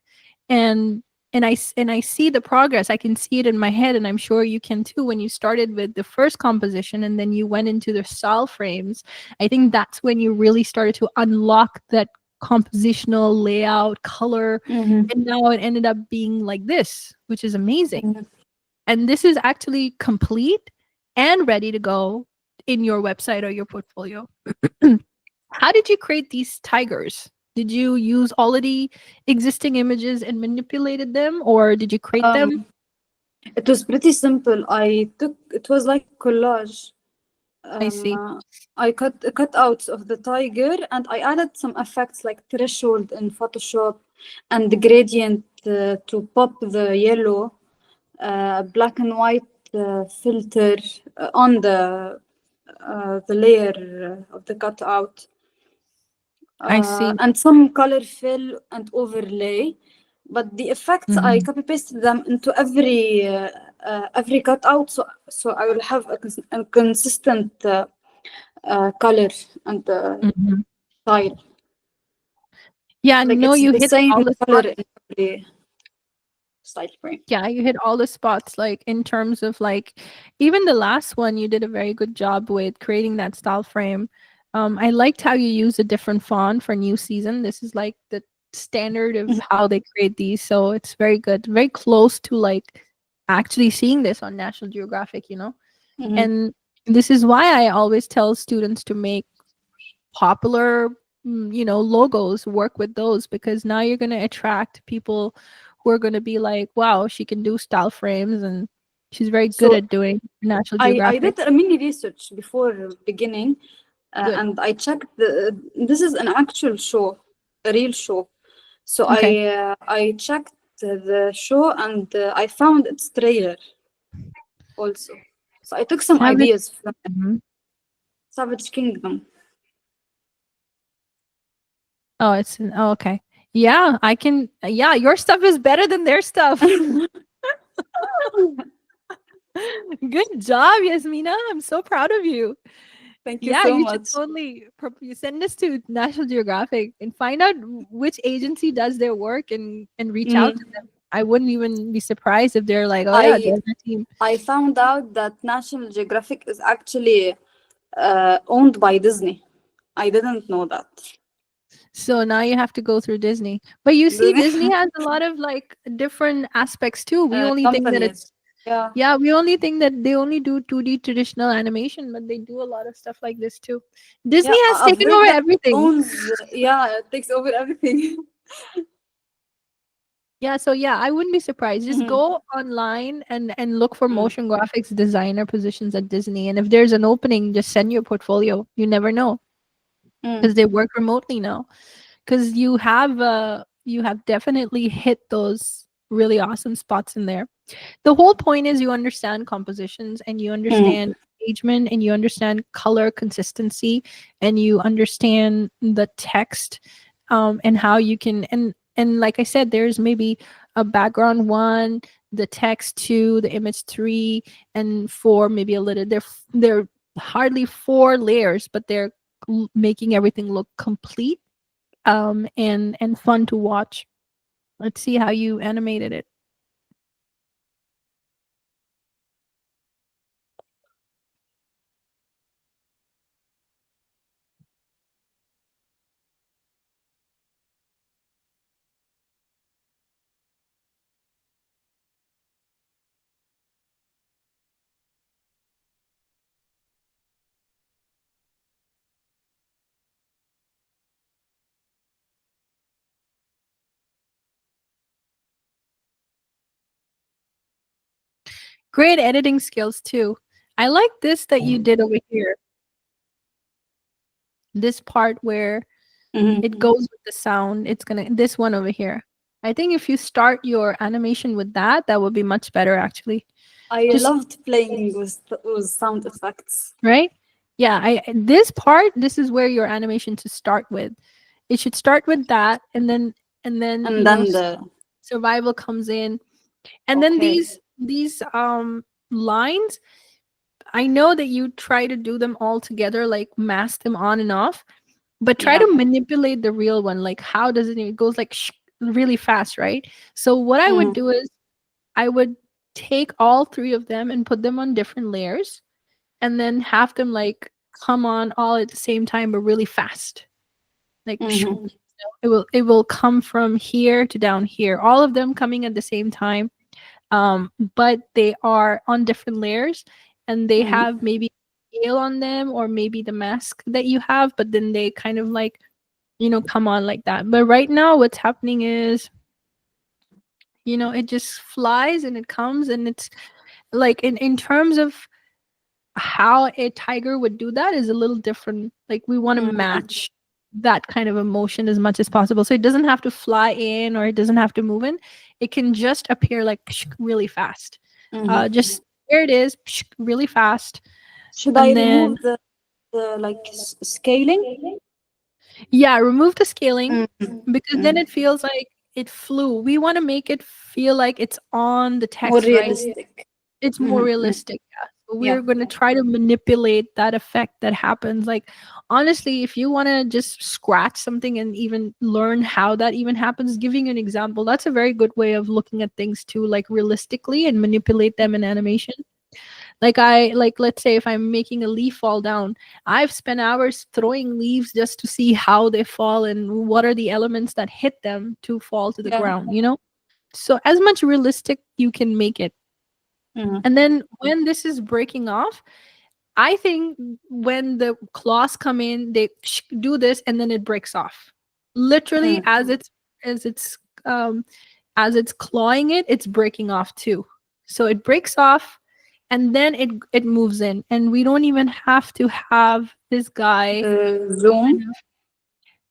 And and I see the progress. I can see it in my head, and I'm sure you can too. When you started with the first composition and then you went into the style frames, I think that's when you really started to unlock that compositional layout, color, Mhm. and now it ended up being like this, which is amazing. Mhm. And this is actually complete and ready to go in your website or your portfolio. How did you create these tigers? Did you use already existing images and manipulated them, or did you create them? Um, it was pretty simple. It was like collage. I see. I cut cutouts of the tiger and I added some effects like threshold in Photoshop and the gradient to pop the yellow, black and white filter on the layer of the cutout, I see. and some color fill and overlay. But the effects I Mhm, copy pasted them into every cutout, so I will have a consistent color and mhm. style. Yeah, Like no, it's you the hit same all the color spots. in every style frame. Yeah, you hit all the spots, like in terms of like even the last one, you did a very good job with creating that style frame. I liked how you use a different font for new season. This is like the standard of Mhm. how they create these, so it's very good, very close to like actually seeing this on National Geographic, Mhm. and This is why I always tell students to make popular, logos, work with those, because now you're going to attract people who are going to be like, wow, she can do style frames and she's very good So at doing National I Geographic. did a mini research before beginning, Good. and I checked this is an actual show, a real show. So Okay. I checked the show, and I found its trailer also. So I took some Savage. ideas from Mhm. Savage Kingdom. Oh, oh, okay. Yeah, I can. Yeah, your stuff is better than their stuff. Good job, Yasmina. I'm so proud of you. Thank you Yeah, so you should much. totally you send this to National Geographic and find out which agency does their work and reach out to Mm. them. I wouldn't even be surprised if they're like, "Oh yeah, I there's the team." I found out that National Geographic is actually owned by Disney. I didn't know that. So now you have to go through Disney. But you see, Disney Disney has a lot of like different aspects too. We only think that companies. it's Yeah. yeah, we only think that they only do 2D traditional animation, but they do a lot of stuff like this too. Yeah, Disney has I've taken heard over that everything. owns, yeah, it takes over everything. Yeah, so yeah, I wouldn't be surprised. Just Mhm. go online and look for Mm, motion graphics designer positions at Disney. And if there's an opening, just send your portfolio. You never know mm, because they work remotely now. Because you have definitely hit those really awesome spots in there. The whole point is you understand compositions and you mm, understand engagement and you understand color consistency and you understand the text, and how you can, and like I said, there's maybe a background one, the text two, the image three, and four, maybe a little. They're hardly four layers, but they're making everything look complete, and fun to watch. Let's see how you animated it. Great editing skills too. I like this that you did over here. This part where mhm. it goes with the sound. It's gonna this one over here. I think if you start your animation with that, that would be much better actually. I Just loved playing with sound effects. right? Yeah, I this part, this is where your animation to start with. It should start with that and then And then survival comes in. And then okay. these lines, I know that you try to do them all together, like mask them on and off, but try Yeah. to manipulate the real one. Like, how does it goes like really fast, right? So what I would Mm, do is I would take all three of them and put them on different layers, and then have them like come on all at the same time, but really fast. Like mhm, it will come from here to down here, all of them coming at the same time, but they are on different layers and they mhm. have maybe scale on them or maybe the mask that you have, but then they kind of like come on like that. But right now what's happening is it just flies and it comes, and it's like in terms of how a tiger would do that is a little different. Like we want to Mm, match that kind of emotion as much as possible, so it doesn't have to fly in or it doesn't have to move in. It can just appear like really fast. mhm. Just there it is, really fast. Should I And then remove the like scaling? yeah, remove the scaling, Mm, because then mm. it feels like it flew. We want to make it feel like it's on the More text, right? realistic. It's more Mhm, mm. realistic. Yeah. So Yeah. we're going to try to manipulate that effect that happens. Like, honestly, if you want to just scratch something and even learn how that even happens, giving you an example, that's a very good way of looking at things too, like realistically, and manipulate them in animation. Like, let's say if I'm making a leaf fall down, I've spent hours throwing leaves just to see how they fall and what are the elements that hit them to fall to the Yeah. ground. So as much realistic you can make it. Mhm, And then when this is breaking off, I think when the claws come in, they do this and then it breaks off. Literally, Mm. as it's um, as it's clawing it, it's breaking off too. So it breaks off, and then it moves in, and we don't even have to have this guy Zoom.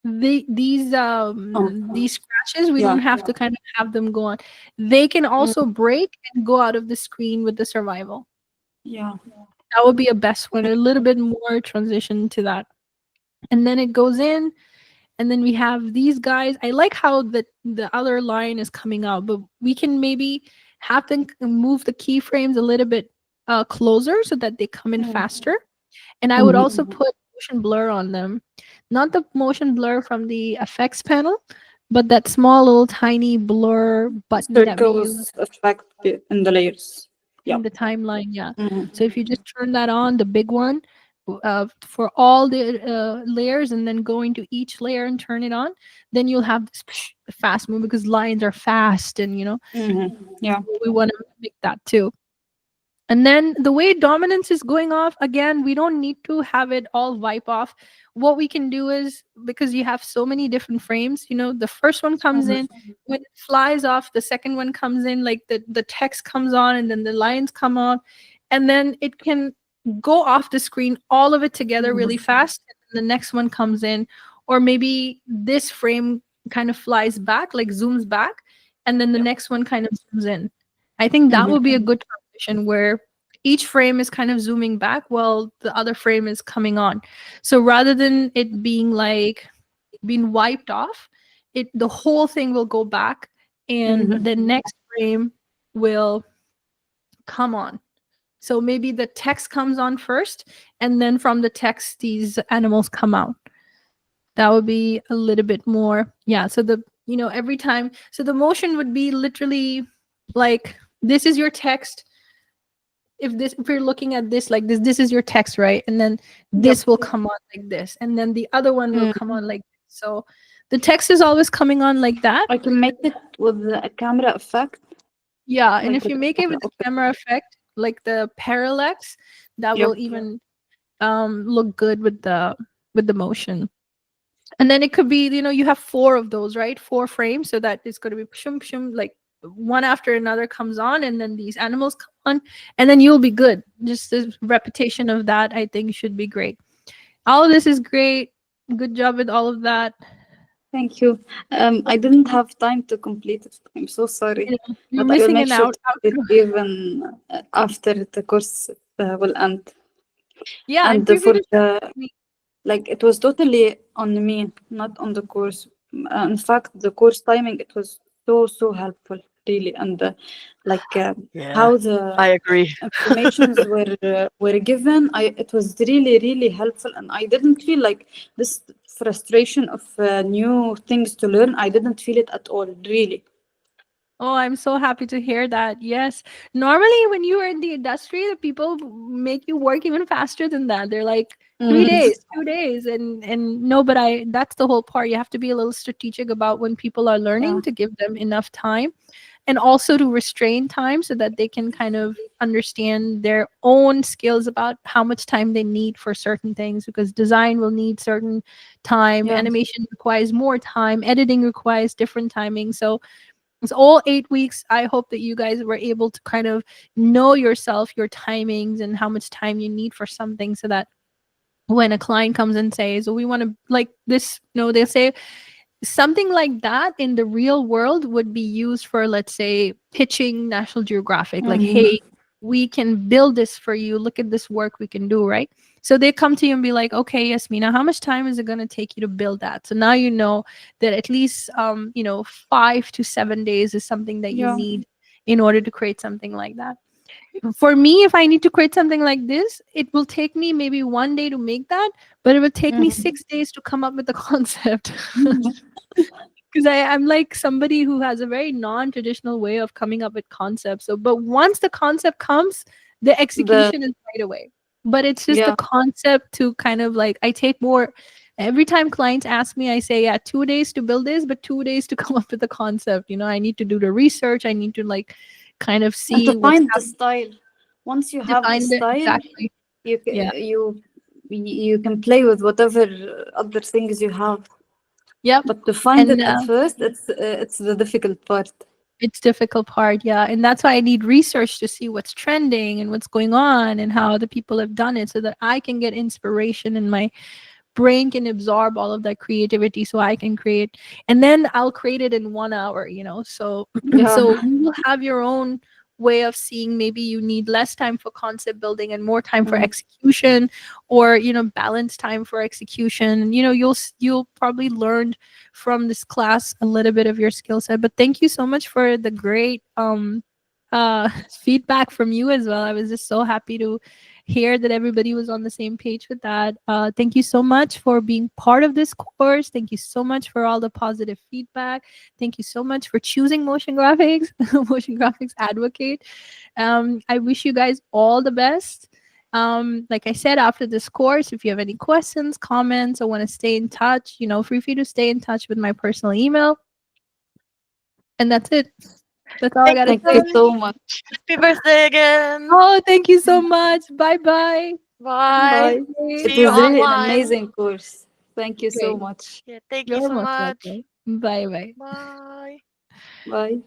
Oh, these scratches. We yeah. don't have to kind of have them go on. They can Mm. also break and go out of the screen with the survival. Yeah. That would be a best one. A little bit more transition to that. And then it goes in, and then we have these guys. I like how the other line is coming out, but we can maybe have them move the keyframes a little bit closer so that they come in Mm. faster. And I would Mm-hmm. also put motion blur on them, not the motion blur from the effects panel, but that small little tiny blur button that we use Circles effect in the layers. in Yep. the timeline. Yeah. So Mm-hmm. if you just turn that on, the big one, for all the layers, and then go into each layer and turn it on, then you'll have this fast move because lines are fast, and Mm-hmm. Yeah. we want to make that too. And then the way dominance is going off, again, we don't need to have it all wipe off. What we can do is, because you have so many different frames, the first one comes in, Mm-hmm. when it flies off, the second one comes in, like the text comes on, and then the lines come on, and then it can go off the screen, all of it together really Mm-hmm. fast. And the next one comes in, or maybe this frame kind of flies back, like zooms back, and then the Yep. next one kind of zooms in. I think that Mm-hmm. would be a good transition where each frame is kind of zooming back while the other frame is coming on. So rather than it being like being wiped off, the whole thing will go back, and Mm-hmm. the next frame will come on. So maybe the text comes on first, and then from the text these animals come out. That would be a little bit more. Yeah, so every time, so the motion would be literally like, this is your text. If you're looking at this like this is your text, right? And then Yep. this will come on like this, and then the other one will Mm. come on like this. So the text is always coming on like that. I can make it with a camera effect, Yeah, and like if with you the make it camera. with the Okay. camera effect, like the parallax, that will Yep. even look good with the motion. And then it could be, you have four of those, right? Four frames, so that it's going to be shum shum, like one after another comes on, and then these animals come on, and then you'll be good. Just the repetition of that, I think, should be great. All of this is great. Good job with all of that. Thank you. I didn't have time to complete it. I'm so sorry, You're but I will missing make an sure out to complete outro. even after the course will end. Yeah, and And feel free for to the share with me. like, it was totally on me, not on the course. In fact, the course timing, it was so helpful, really, and like Yeah, how the I agree. informations were given. It was really helpful, and I didn't feel like this frustration of new things to learn. I didn't feel it at all, really. Oh, I'm so happy to hear that. Yes. Normally, when you are in the industry, the people make you work even faster than that. They're like 3 days, Mm, 2 days, and no, but that's the whole part. You have to be a little strategic about when people are yeah, learning, to give them enough time, and also to restrain time so that they can kind of understand their own skills about how much time they need for certain things, because design will need certain time, yeah. animation requires more time, editing requires different timing. So it's all 8 weeks. I hope that you guys were able to kind of know yourself, your timings, and how much time you need for something, so that when a client comes and says, "Oh, we want to like this," they'll say something like that in the real world would be used for, let's say, pitching National Geographic, like, Mm, "Hey, we can build this for you. Look at this work we can do," right? So they come to you and be like, "Okay, Yasmina, how much time is it going to take you to build that?" So now you know that at least 5 to 7 days is something that you yeah. need in order to create something like that. For me, if I need to create something like this, it will take me maybe 1 day to make that, but it will take me Mm. 6 days to come up with the concept. Mm. Because I'm like somebody who has a very non-traditional way of coming up with concepts. So, but once the concept comes, the The execution is right away. But it's just the yeah, concept to kind of like, I take more. Every time clients ask me, I say, yeah, 2 days to build this, but 2 days to come up with the concept. I need to do the research. I need to like kind of and to see what's find the happening, style. Once you have the define the style, exactly. You Yeah. you can play with whatever other things you have, Yep. but to find And it at first, it's the difficult part. it's difficult part, yeah. And that's why I need research to see what's trending and what's going on and how other people have done it so that I can get inspiration and my brain can absorb all of that creativity so I can create, and then I'll create it in 1 hour, so so Yeah. you will have your own way of seeing. Maybe you need less time for concept building and more time for Mm. execution, or balance time for execution. You'll probably learn from this class a little bit of your skill set. But thank you so much for the great feedback from you as well. I was just so happy to hear that everybody was on the same page with that. Thank you so much for being part of this course. Thank you so much for all the positive feedback. Thank you so much for choosing motion graphics, motion graphics advocate. I wish you guys all the best. Like I said, after this course, if you have any questions, comments, or want to stay in touch, feel free to stay in touch with my personal email. And that's it. That's all I Thank got you to Thank say. you guys. so much. Happy birthday again. Oh, thank you so much. Bye bye. Bye. Bye. It See you was really an online. amazing course. Thank you so Great. much. Yeah, thank you You're so most much. welcome. Bye bye. Bye. Bye.